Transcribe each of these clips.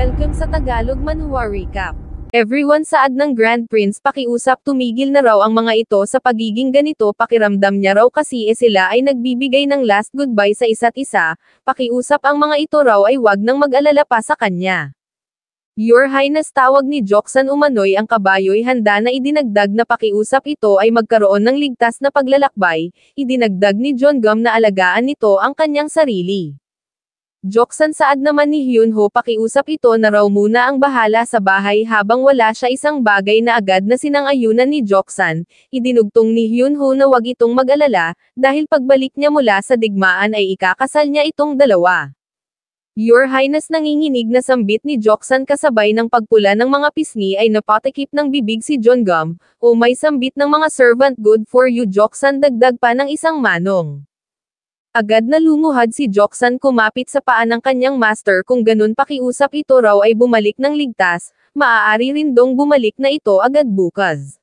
Welcome sa Tagalog Manhwa Recap. Everyone saad ng Grand Prince pakiusap tumigil na raw ang mga ito sa pagiging ganito pakiramdam niya raw kasi sila ay nagbibigay ng last goodbye sa isa't isa, pakiusap ang mga ito raw ay wag nang mag-alala pa sa kanya. Your Highness tawag ni Joksan umano'y ang kabayo'y handa na idinagdag na pakiusap ito ay magkaroon ng ligtas na paglalakbay, idinagdag ni Jeongum na alagaan nito ang kanyang sarili. Joksan saad naman ni Hyunho pakiusap ito na raw muna ang bahala sa bahay habang wala siya isang bagay na agad na sinang-ayunan ni Joksan, idinugtong ni Hyunho na wag itong mag-alala, dahil pagbalik niya mula sa digmaan ay ikakasal niya itong dalawa. Your Highness nanginginig na sambit ni Joksan kasabay ng pagpula ng mga pisngi ay napatikip ng bibig si Jeongum, o may sambit ng mga servant good for you Joksan dagdag pa ng isang manong. Agad na lumuhad si Joksan kumapit sa paa ng kanyang master kung ganun pakiusap ito raw ay bumalik ng ligtas, maaari rin dong bumalik na ito agad bukas.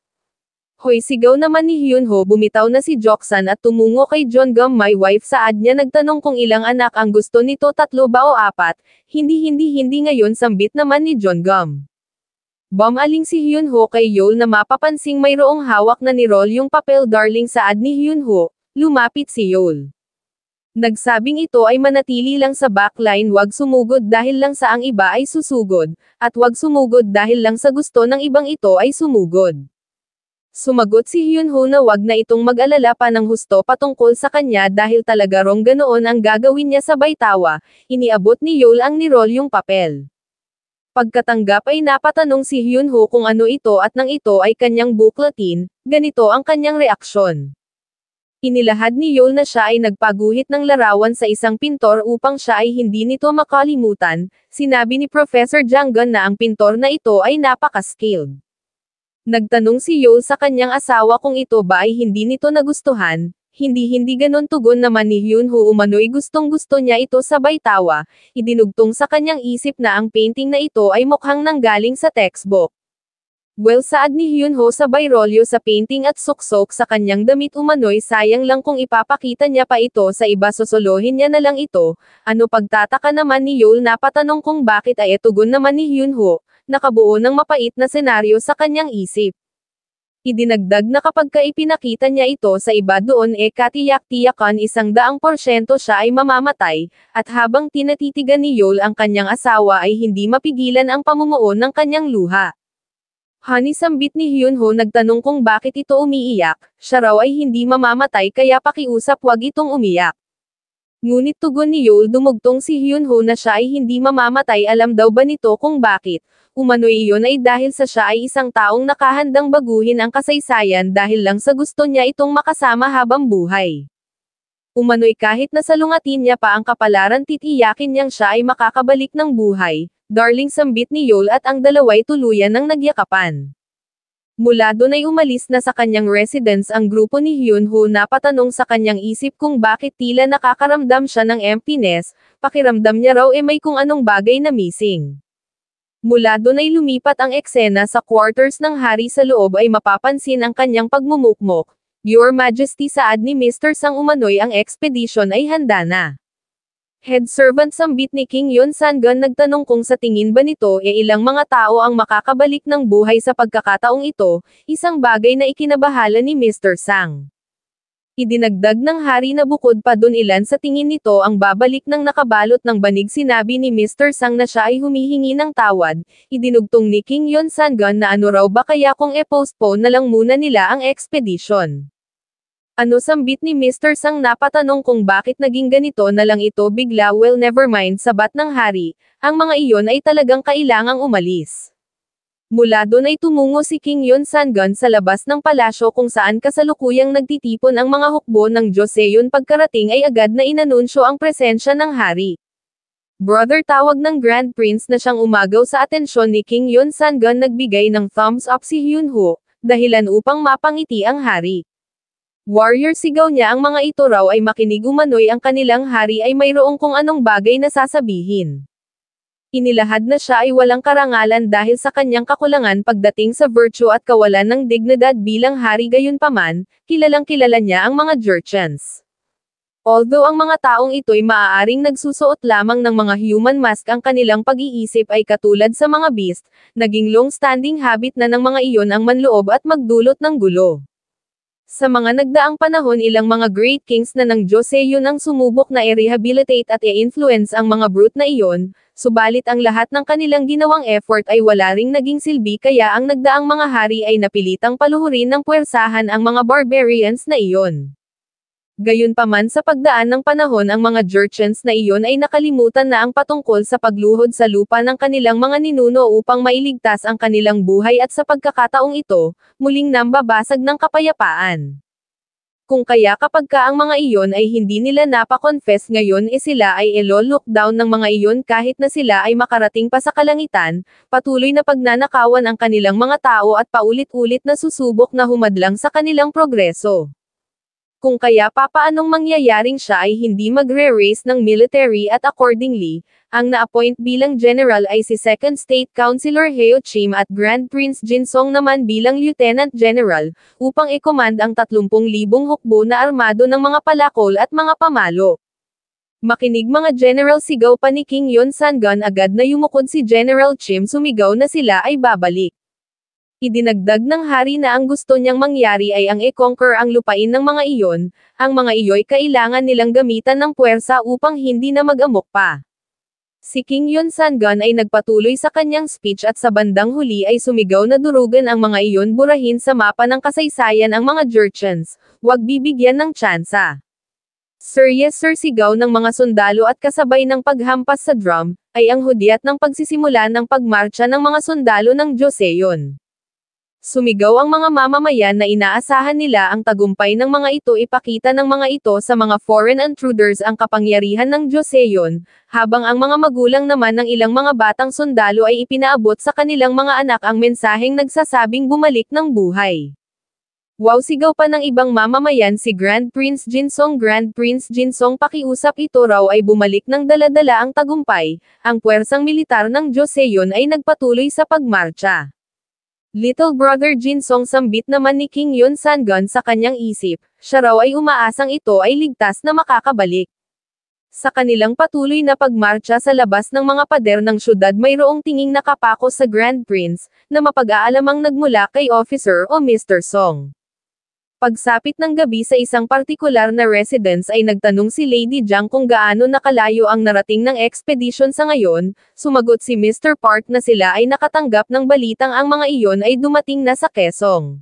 Hoy sigaw naman ni Hyunho bumitaw na si Joksan at tumungo kay Jeongum my wife saad niya nagtanong kung ilang anak ang gusto nito 3 ba o 4, hindi ngayon sambit naman ni Jeongum. Bumaling si Hyunho kay Yeol na mapapansing mayroong hawak na nirol yung papel darling saad ni Hyunho, lumapit si Yeol. Nagsabing ito ay manatili lang sa backline wag sumugod dahil lang sa ang iba ay susugod, at wag sumugod dahil lang sa gusto ng ibang ito ay sumugod. Sumagot si Hyunho na wag na itong mag-alala pa ng husto patungkol sa kanya dahil talaga rong ganoon ang gagawin niya sa Baitawa, iniabot ni Yeol ang nirol yung papel. Pagkatanggap ay napatanong si Hyunho kung ano ito at nang ito ay kanyang buklatin, ganito ang kanyang reaksyon. Inilahad ni Yeol na siya ay nagpaguhit ng larawan sa isang pintor upang siya ay hindi nito makalimutan, sinabi ni Professor Janggun na ang pintor na ito ay napaka-skilled. Nagtanong si Yeol sa kanyang asawa kung ito ba ay hindi nito nagustuhan, hindi ganon tugon naman ni Hyunho umano'y gustong-gusto niya ito sa Baitawa, idinugtong sa kanyang isip na ang painting na ito ay mukhang nanggaling sa textbook. Well saad ni Hyunho sa bayrolyo sa painting at suksok sa kanyang damit umano'y sayang lang kung ipapakita niya pa ito sa iba sosolohin niya na lang ito, ano pagtataka naman ni Yeol na patanong kung bakit ay tugon naman ni Hyunho, nakabuo ng mapait na senaryo sa kanyang isip. Idinagdag na kapag ipinakita niya ito sa iba doon katiyak-tiyakan 100% siya ay mamamatay, at habang tinatitigan ni Yeol ang kanyang asawa ay hindi mapigilan ang pamumuo ng kanyang luha. Honey sambit ni Hyunho nagtanong kung bakit ito umiiyak, siya raw ay hindi mamamatay kaya pakiusap wag itong umiyak. Ngunit tugon ni Yeol dumugtong si Hyunho na siya ay hindi mamamatay alam daw ba nito kung bakit, umano'y iyon ay dahil sa siya ay isang taong nakahandang baguhin ang kasaysayan dahil lang sa gusto niya itong makasama habang buhay. Umano'y kahit nasalungatin niya pa ang kapalaran titiyakin niyang siya ay makakabalik ng buhay. Darling sambit ni Yeol at ang dalaway tuluyan ng nagyakapan. Mula doon ay umalis na sa kanyang residence ang grupo ni Hyunho na patanong sa kanyang isip kung bakit tila nakakaramdam siya ng emptiness, pakiramdam niya raw may kung anong bagay na missing. Mula doon ay lumipat ang eksena sa quarters ng hari sa loob ay mapapansin ang kanyang pagmumukmok. Your Majesty saad ni Mr. Sang umano'y ang expedition ay handa na. Head servant sambit ni King Yon Sangun nagtanong kung sa tingin ba nito ilang mga tao ang makakabalik ng buhay sa pagkakataong ito, isang bagay na ikinabahala ni Mr. Sang. Idinagdag ng hari na bukod pa dun ilan sa tingin nito ang babalik ng nakabalot ng banig sinabi ni Mr. Sang na siya ay humihingi ng tawad, idinugtong ni King Yon Sangun na ano raw ba kaya kung postpone na lang muna nila ang expedition. Ano sambit ni Mr. Sang napatanong kung bakit naging ganito na lang ito bigla well never mind sabat ng hari, ang mga iyon ay talagang kailangang umalis. Mula doon ay tumungo si King Yon Sangun sa labas ng palasyo kung saan kasalukuyang nagtitipon ang mga hukbo ng Joseon pagkarating ay agad na inanunsyo ang presensya ng hari. Brother tawag ng Grand Prince na siyang umagaw sa atensyon ni King Yon Sangun nagbigay ng thumbs up si Hyunho, dahilan upang mapangiti ang hari. Warrior sigaw niya ang mga ito raw ay makinig umano'y ang kanilang hari ay mayroong kung anong bagay na sasabihin. Inilahad na siya ay walang karangalan dahil sa kanyang kakulangan pagdating sa virtue at kawalan ng dignidad bilang hari gayunpaman, kilalang kilala niya ang mga Jurchens. Although ang mga taong ito'y maaaring nagsusuot lamang ng mga human mask, ang kanilang pag-iisip ay katulad sa mga beast, naging long-standing habit na ng mga iyon ang manloob at magdulot ng gulo. Sa mga nagdaang panahon, ilang mga great kings na ng Joseon ang sumubok na i-rehabilitate at i-influence ang mga brute na iyon, subalit ang lahat ng kanilang ginawang effort ay wala ring naging silbi, kaya ang nagdaang mga hari ay napilitang paluhurin ng puwersahan ang mga barbarians na iyon. Gayunpaman, sa pagdaan ng panahon, ang mga Jurchens na iyon ay nakalimutan na ang patungkol sa pagluhod sa lupa ng kanilang mga ninuno upang mailigtas ang kanilang buhay, at sa pagkakataong ito, muling nambabasag ng kapayapaan. Kung kaya kapagka ang mga iyon ay hindi nila napakonfess ngayon, sila ay ilo-look down ng mga iyon kahit na sila ay makarating pa sa kalangitan, patuloy na pagnanakawan ang kanilang mga tao at paulit-ulit na susubok na humadlang sa kanilang progreso. Kung kaya papaanong mangyayaring siya ay hindi magre-raise ng military, at accordingly, ang na-appoint bilang general ay si Second State Councilor Heo Chim at Grand Prince Jinsong naman bilang Lieutenant General, upang i-command ang 30,000 hukbo na armado ng mga palakol at mga pamalo. Makinig mga general, sigaw pa ni King Yonsan-gun. Agad na yumukod si General Chim, sumigaw na sila ay babalik. Idinagdag ng hari na ang gusto niyang mangyari ay ang i-conquer ang lupain ng mga iyon, ang mga iyo'y kailangan nilang gamitan ng puwersa upang hindi na mag-amok pa. Si King Yonsan-gun ay nagpatuloy sa kanyang speech at sa bandang huli ay sumigaw na durugan ang mga iyon, burahin sa mapa ng kasaysayan ang mga Jurchens, huwag bibigyan ng tsansa. Sir, yes sir, sigaw ng mga sundalo, at kasabay ng paghampas sa drum, ay ang hudyat ng pagsisimula ng pagmarcha ng mga sundalo ng Joseon. Sumigaw ang mga mamamayan na inaasahan nila ang tagumpay ng mga ito. Ipakita ng mga ito sa mga foreign intruders ang kapangyarihan ng Joseon, habang ang mga magulang naman ng ilang mga batang sundalo ay ipinaabot sa kanilang mga anak ang mensaheng nagsasabing bumalik ng buhay. Wow, sigaw pa ng ibang mamamayan. Si Grand Prince Jinsong, Grand Prince Jinsong, pakiusap, ito raw ay bumalik ng dala-dala ang tagumpay. Ang puwersang militar ng Joseon ay nagpatuloy sa pagmarcha. Little brother Jinsong, sambit naman ni King Yonsan-gun sa kanyang isip, siya raw ay umaasang ito ay ligtas na makakabalik. Sa kanilang patuloy na pagmarcha sa labas ng mga pader ng syudad, mayroong tinging nakapako sa Grand Prince, na mapag-aalamang nagmula kay Officer o Mr. Song. Pagsapit ng gabi sa isang partikular na residence ay nagtanong si Lady Jiang kung gaano nakalayo ang narating ng expedition sa ngayon. Sumagot si Mr. Park na sila ay nakatanggap ng balitang ang mga iyon ay dumating na sa Quezon.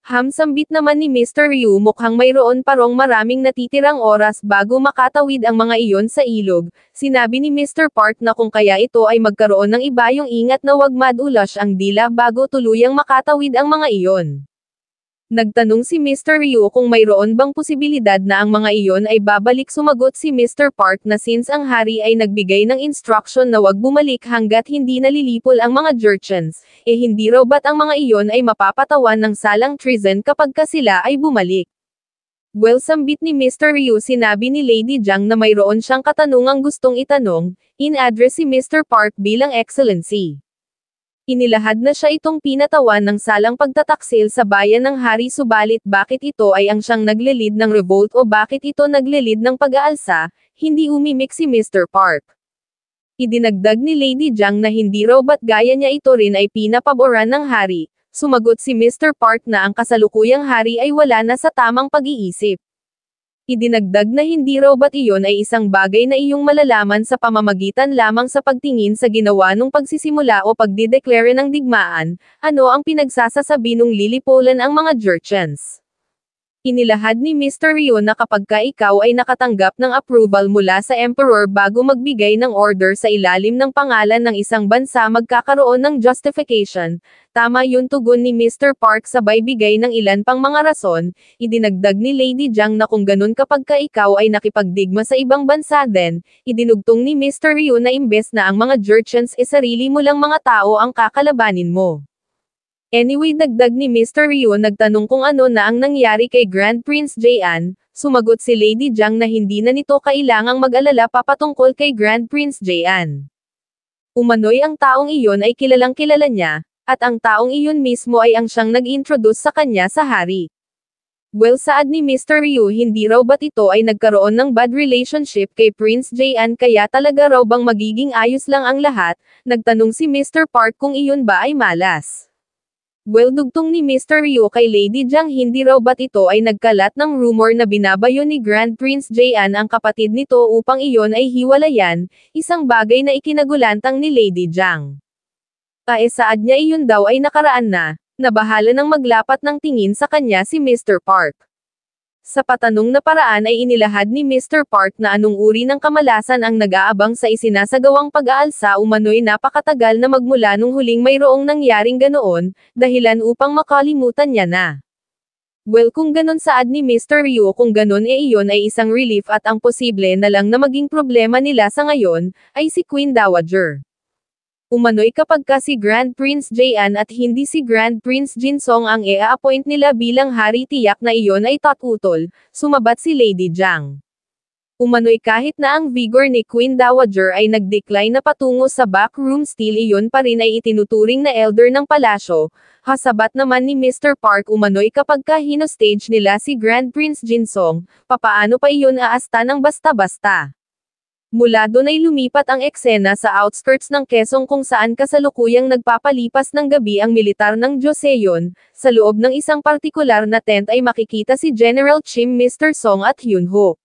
Sambit naman ni Mr. Ryu, mukhang mayroon pa rong maraming natitirang oras bago makatawid ang mga iyon sa ilog. Sinabi ni Mr. Park na kung kaya ito ay magkaroon ng ibayong ingat na wag madulas ang dila bago tuluyang makatawid ang mga iyon. Nagtanong si Mr. Ryu kung mayroon bang posibilidad na ang mga iyon ay babalik. Sumagot si Mr. Park na since ang hari ay nagbigay ng instruction na wag bumalik hanggat hindi nalilipol ang mga Jurchens, hindi raw ba't ang mga iyon ay mapapatawan ng salang treason kapag sila ay bumalik. Well, sambit ni Mr. Ryu, sinabi ni Lady Jiang na mayroon siyang katanungang gustong itanong, in-address si Mr. Park bilang Excellency. Inilahad na siya itong pinatawan ng salang pagtataksil sa bayan ng hari, subalit bakit ito ay ang siyang naglelid ng revolt o bakit ito naglelid ng pag-aalsa, hindi umimik si Mr. Park. Idinagdag ni Lady Jiang na hindi raw ba't gaya niya ito rin ay pinapaboran ng hari. Sumagot si Mr. Park na ang kasalukuyang hari ay wala na sa tamang pag-iisip. Idinagdag na hindi raw ba't iyon ay isang bagay na iyong malalaman sa pamamagitan lamang sa pagtingin sa ginawa nung pagsisimula o pagdideklara ng digmaan, ano ang pinagsasasabi nung lilipolan ang mga Jurchens. Inilahad ni Mr. Ryu na kapagka ikaw ay nakatanggap ng approval mula sa Emperor bago magbigay ng order sa ilalim ng pangalan ng isang bansa, magkakaroon ng justification. Tama yun, tugon ni Mr. Park sabay bigay ng ilan pang mga rason. Idinagdag ni Lady Jiang na kung ganun kapagka ikaw ay nakipagdigma sa ibang bansa din, idinugtong ni Mr. Ryu na imbes na ang mga Jurchens sarili mo lang mga tao ang kakalabanin mo. Anyway, dagdag ni Mr. Ryu, nagtanong kung ano na ang nangyari kay Grand Prince Jaean. Sumagot si Lady Jiang na hindi na nito kailangang mag-alala papatungkol kay Grand Prince Jaean. Umano'y ang taong iyon ay kilalang kilala niya, at ang taong iyon mismo ay ang siyang nag-introduce sa kanya sa hari. Well, saad ni Mr. Ryu, hindi raw ba't ito ay nagkaroon ng bad relationship kay Prince Jaean kaya talaga raw bang magiging ayos lang ang lahat, nagtanong si Mr. Park kung iyon ba ay malas. Well, dugtong ni Mr. Ryu kay Lady Jiang, hindi raw ba't ito ay nagkalat ng rumor na binabayo ni Grand Prince Jaean ang kapatid nito upang iyon ay hiwalayan, isang bagay na ikinagulantang ni Lady Jiang. Saad niya iyon daw ay nakaraan na bahala nang maglapat ng tingin sa kanya si Mr. Park. Sa patanong na paraan ay inilahad ni Mr. Park na anong uri ng kamalasan ang nag-aabang sa isinasagawang pag-aalsa, umano'y napakatagal na magmula nung huling mayroong nangyaring ganoon, dahilan upang makalimutan niya na. Well, kung ganon saad ni Mr. Ryu, kung ganon iyon ay isang relief at ang posible na lang na maging problema nila sa ngayon, ay si Queen Dowager. Umano'y kapag ka si Grand Prince Jaean at hindi si Grand Prince Jinsong ang i-appoint nila bilang hari, tiyak na iyon ay tatutol, sumabat si Lady Jiang. Umano'y kahit na ang vigor ni Queen Dowager ay nag-decline na patungo sa backroom, still iyon pa rin ay itinuturing na elder ng palasyo, hasabat naman ni Mr. Park. Umano'y kapag ka hinostage nila si Grand Prince Jinsong, papaano pa iyon aasta ng basta-basta. Mula doon ay lumipat ang eksena sa outskirts ng Quezon kung saan kasalukuyang nagpapalipas ng gabi ang militar ng Joseon. Sa loob ng isang partikular na tent ay makikita si General Chim, Mr. Song at Hyunho.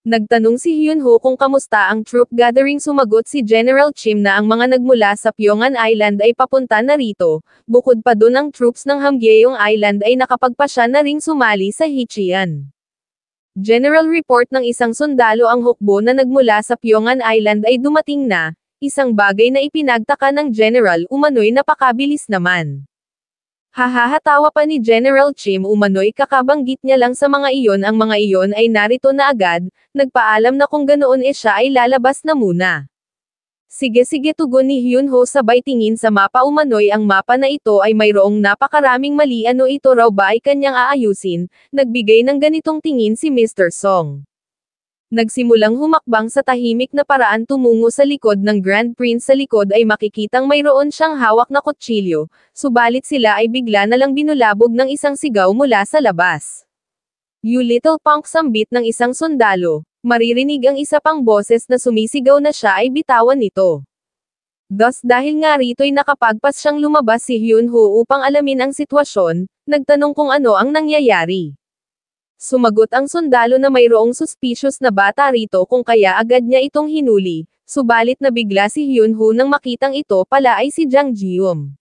Nagtanong si Hyunho kung kamusta ang troop gathering, sumagot si General Chim na ang mga nagmula sa Pyongan Island ay papunta na rito, bukod pa doon ang troops ng Hamgyeyong Island ay nakapagpasya na ring sumali sa Hichian. General report ng isang sundalo, ang hukbo na nagmula sa Pyongan Island ay dumating na, isang bagay na ipinagtaka ng general, umano'y napakabilis naman. Hahahatawa pa ni General Chim, umano'y kakabanggit niya lang sa mga iyon, ang mga iyon ay narito na agad, nagpaalam na kung ganoon siya ay lalabas na muna. Sige tugon ni Hyunho sabay tingin sa mapa, umano'y ang mapa na ito ay mayroong napakaraming mali, ano ito raw ba ay kanyang aayusin, nagbigay ng ganitong tingin si Mr. Song. Nagsimulang humakbang sa tahimik na paraan tumungo sa likod ng Grand Prince, sa likod ay makikitang mayroon siyang hawak na kutsilyo, subalit sila ay bigla na lang binulabog ng isang sigaw mula sa labas. "You little punk," sambit ng isang sundalo. Maririnig ang isa pang boses na sumisigaw na siya ay bitawan nito. Thus, dahil nga rito'y nakapagpas siyang lumabas si Hyunho upang alamin ang sitwasyon, nagtanong kung ano ang nangyayari. Sumagot ang sundalo na mayroong suspicious na bata rito kung kaya agad niya itong hinuli, subalit nabigla si Hyunho nang makitang ito pala ay si Jang Jium.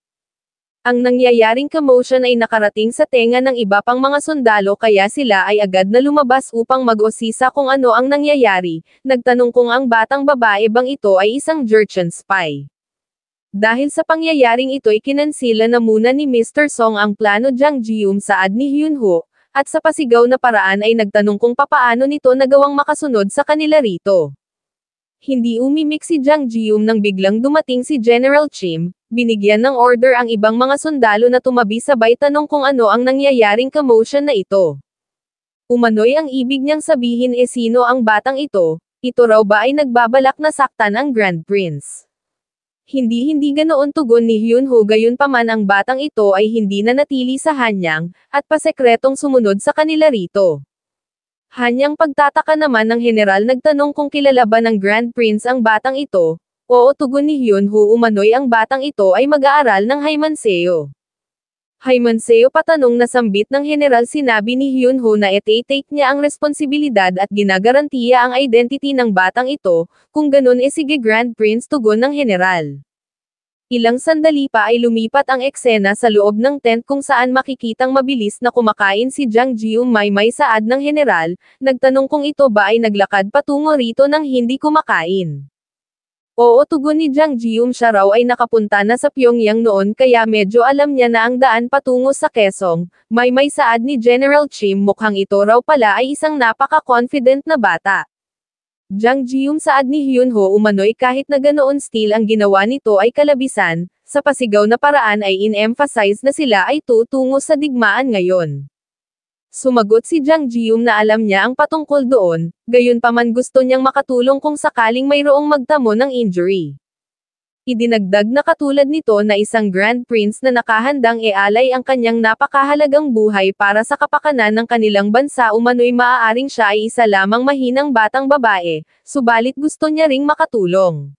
Ang nangyayaring commotion ay nakarating sa tenga ng iba pang mga sundalo kaya sila ay agad na lumabas upang mag-usisa kung ano ang nangyayari, nagtanong kung ang batang babae bang ito ay isang Jurchen spy. Dahil sa pangyayaring ito'y kinansila na muna ni Mr. Song ang plano Jang Jium, saad ni Hyunho, at sa pasigaw na paraan ay nagtanong kung papaano nito nagawang makasunod sa kanila rito. Hindi umimik si Jang Jium nang biglang dumating si General Chim, binigyan ng order ang ibang mga sundalo na tumabi sabay tanong kung ano ang nangyayaring commotion na ito. Umano'y ang ibig niyang sabihin sino ang batang ito raw ba ay nagbabalak na saktan ang Grand Prince. Hindi ganoon tugon ni Hyunho, gayunpaman ang batang ito ay hindi na natili sa hanyang, at pasekretong sumunod sa kanila rito. Hanyang pagtataka naman ng general, nagtanong kung kilala ba ng Grand Prince ang batang ito. Oo, tugon ni Hyunho, umano'y ang batang ito ay mag-aaral ng Haimanseo. Haimanseo, patanong na sambit ng general, sinabi ni Hyunho na take niya ang responsibilidad at ginagarantiya ang identity ng batang ito, kung ganun sige Grand Prince, tugon ng general. Ilang sandali pa ay lumipat ang eksena sa loob ng tent kung saan makikitang mabilis na kumakain si Jang Jium, may saad ng general, nagtanong kung ito ba ay naglakad patungo rito nang hindi kumakain. Oo, tugon ni Jang Jium, siya raw ay nakapunta na sa Pyongyang noon kaya medyo alam niya na ang daan patungo sa Quezon, may saad ni General Chim, mukhang ito raw pala ay isang napaka-confident na bata. Jang Jium, saad ni Hyunho, umano'y kahit na ganoon still ang ginawa nito ay kalabisan, sa pasigaw na paraan ay in-emphasize na sila ay tutungo sa digmaan ngayon. Sumagot si Jang Jium na alam niya ang patungkol doon, gayunpaman gusto niyang makatulong kung sakaling mayroong magtamo ng injury. Idinagdag na katulad nito na isang Grand Prince na nakahandang ialay ang kanyang napakahalagang buhay para sa kapakanan ng kanilang bansa umano'y maaaring siya ay isa lamang mahinang batang babae, subalit gusto niya ring makatulong.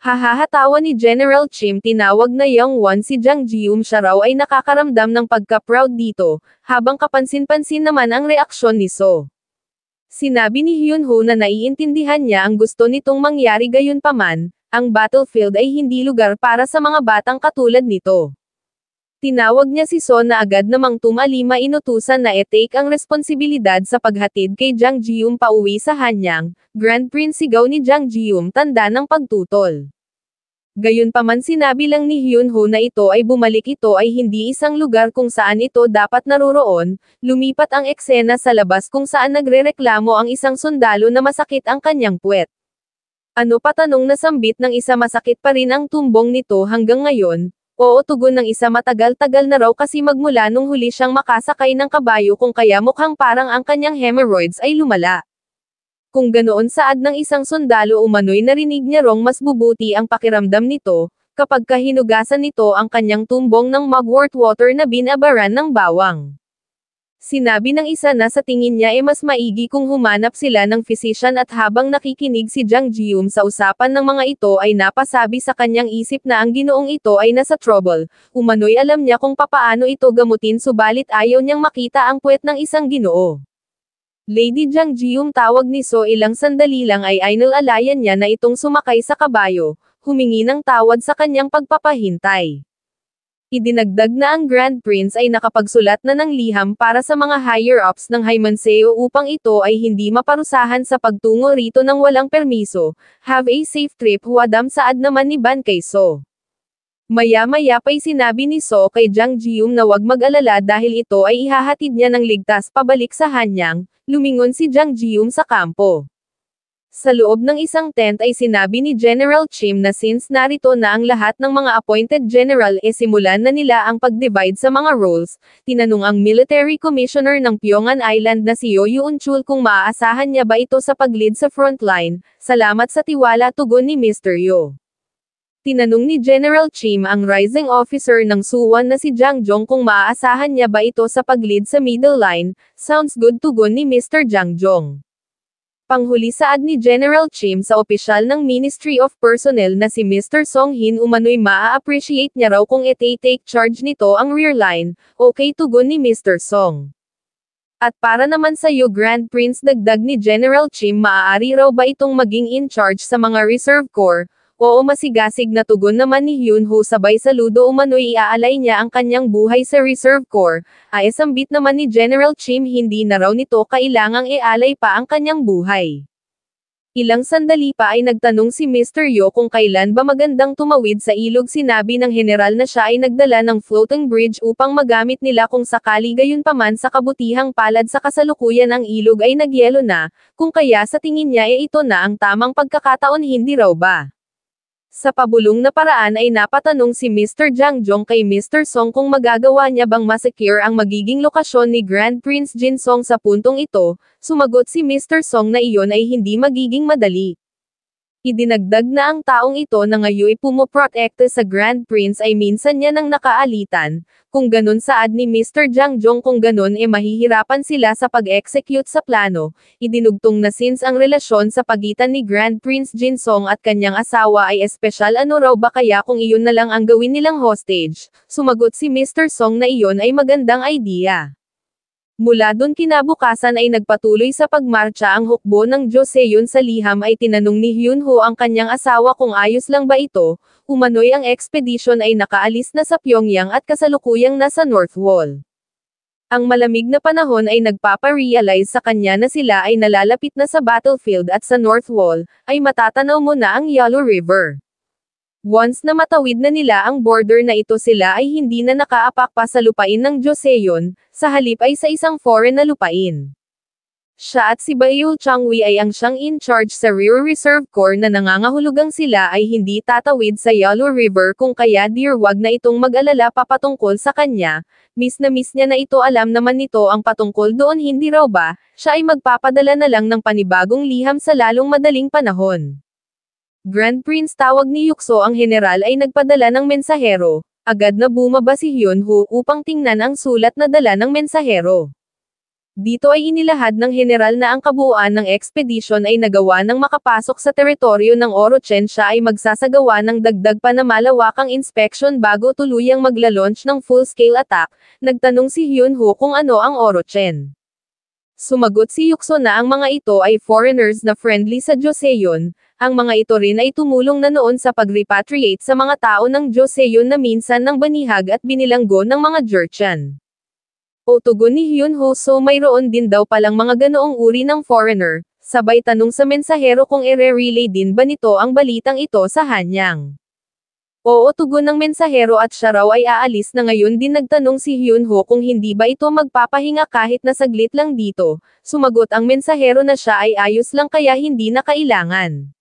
Hahahatawa ni General Chim tinawag na Young One si Jang Jium siya raw ay nakakaramdam ng pagka-proud dito, habang kapansin-pansin naman ang reaksyon ni So. Sinabi ni Hyunho na naiintindihan niya ang gusto nitong mangyari gayunpaman, ang battlefield ay hindi lugar para sa mga batang katulad nito. Tinawag niya si So na agad namang tumalima inutusan na e-take ang responsibilidad sa paghatid kay Jang Jium pauwi sa Hanyang, Grand Prince sigaw ni Jang Jium tanda ng pagtutol. Gayunpaman sinabi lang ni Hyunho na ito ay bumalik ito ay hindi isang lugar kung saan ito dapat naroroon, lumipat ang eksena sa labas kung saan nagrereklamo ang isang sundalo na masakit ang kanyang puwet. Ano pa tanong na sambit ng isa masakit pa rin ang tumbong nito hanggang ngayon. Oo tugon ng isa matagal-tagal na raw kasi magmula nung huli siyang makasakay ng kabayo kung kaya mukhang parang ang kanyang hemorrhoids ay lumala. Kung ganoon saad ng isang sundalo umano'y narinig niya rong mas bubuti ang pakiramdam nito, kapag kahinugasan nito ang kanyang tumbong ng mugwort water na binabaran ng bawang. Sinabi ng isa na sa tingin niya mas maigi kung humanap sila ng physician at habang nakikinig si Jang Jium sa usapan ng mga ito ay napasabi sa kanyang isip na ang ginoong ito ay nasa trouble, umano'y alam niya kung papaano ito gamutin subalit ayaw niyang makita ang puwet ng isang ginoo. Lady Jang Jium tawag ni So ilang sandali lang ay inalalayan niya na itong sumakay sa kabayo, humingi ng tawad sa kanyang pagpapahintay. Idinagdag na ang Grand Prince ay nakapagsulat na ng liham para sa mga higher-ups ng Hymanseo upang ito ay hindi maparusahan sa pagtungo rito ng walang permiso. Have a safe trip Wadam saad naman ni Ban kay So. Maya-maya pa'y sinabi ni So kay Jang Jium na wag mag-alala dahil ito ay ihahatid niya ng ligtas pabalik sa Hanyang, lumingon si Jang Jium sa kampo. Sa loob ng isang tent ay sinabi ni General Chim na since narito na ang lahat ng mga appointed general simulan na nila ang pag-divide sa mga roles, tinanong ang military commissioner ng Pyongan Island na si Yo Yoon-chul kung maaasahan niya ba ito sa pag-lead sa frontline, salamat sa tiwala tugon ni Mr. Yo. Tinanong ni General Chim ang rising officer ng Suwon na si Jang Jong kung maaasahan niya ba ito sa pag-lead sa middle line, sounds good tugon ni Mr. Jang Jong. Panghuli saad ni General Chim sa opisyal ng Ministry of Personnel na si Mr. Song Hin umano'y maa-appreciate niya raw kung take charge nito ang rear line, okay tugon ni Mr. Song. At para naman sa iyo Grand Prince dagdag ni General Chim maaari raw ba itong maging in charge sa mga reserve corps, oo masigasig na tugon naman ni Hyunho sabay saludo umano'y iaalay niya ang kanyang buhay sa reserve corps, sambit naman ni General Chim hindi na raw nito kailangang ialay pa ang kanyang buhay. Ilang sandali pa ay nagtanong si Mr. Yo kung kailan ba magandang tumawid sa ilog sinabi ng general na siya ay nagdala ng floating bridge upang magamit nila kung sakali gayunpaman sa kabutihang palad sa kasalukuyan ang ilog ay nagyelo na, kung kaya sa tingin niya ito na ang tamang pagkakataon hindi raw ba. Sa pabulong na paraan ay napatanong si Mr. Jang Jong kay Mr. Song kung magagawa niya bang masecure ang magiging lokasyon ni Grand Prince Jin Song sa puntong ito, sumagot si Mr. Song na iyon ay hindi magiging madali. Idinagdag na ang taong ito na ngayoy pumoprotekte sa Grand Prince ay minsan niya nang nakaalitan, kung ganun saad ni Mr. Jang Jong kung ganun mahihirapan sila sa pag-execute sa plano, idinugtong na since ang relasyon sa pagitan ni Grand Prince Jin Song at kanyang asawa ay espesyal ano raw ba kaya kung iyon na lang ang gawin nilang hostage, sumagot si Mr. Song na iyon ay magandang idea. Mula doon kinabukasan ay nagpatuloy sa pagmarcha ang hukbo ng Joseon sa liham ay tinanong ni Hyunho ang kanyang asawa kung ayos lang ba ito, umano'y ang expedition ay nakaalis na sa Pyongyang at kasalukuyang nasa North Wall. Ang malamig na panahon ay nagpaparealize sa kanya na sila ay nalalapit na sa battlefield at sa North Wall, ay matatanaw mo na ang Yalu River. Once na matawid na nila ang border na ito sila ay hindi na nakaapak pa sa lupain ng Joseon, sa halip ay sa isang foreign na lupain. Siya at si Baeul Changwi ay ang siyang in charge sa Rear Reserve Corps na nangangahulugang sila ay hindi tatawid sa Yalu River kung kaya dear wag na itong mag-alala pa patungkol sa kanya, miss na miss niya na ito alam naman nito ang patungkol doon hindi raw ba, siya ay magpapadala na lang ng panibagong liham sa lalong madaling panahon. Grand Prince tawag ni Yukso ang general ay nagpadala ng mensahero. Agad na bumaba si Hyunho upang tingnan ang sulat na dala ng mensahero. Dito ay inilahad ng general na ang kabuuan ng expedition ay nagawa ng makapasok sa teritoryo ng Orochen. Siya ay magsasagawa ng dagdag pa na malawakang inspection bago tuluyang magla-launch ng full-scale attack. Nagtanong si Hyunho kung ano ang Orochen. Sumagot si Yukso na ang mga ito ay foreigners na friendly sa Joseon. Ang mga ito rin ay tumulong na noon sa pag-repatriate sa mga tao ng Joseon na minsan ng banihag at binilanggo ng mga Jurchen. O tugon ni Hyunho, so mayroon din daw palang mga ganoong uri ng foreigner. Sabay tanong sa mensahero kung ire-relay din ba nito ang balitang ito sa Hanyang. Oo, tugon ng mensahero at siya raw ay aalis na ngayon. Din nagtanong si Hyunho kung hindi ba ito magpapahinga kahit na saglit lang dito. Sumagot ang mensahero na siya ay ayos lang kaya hindi na kailangan.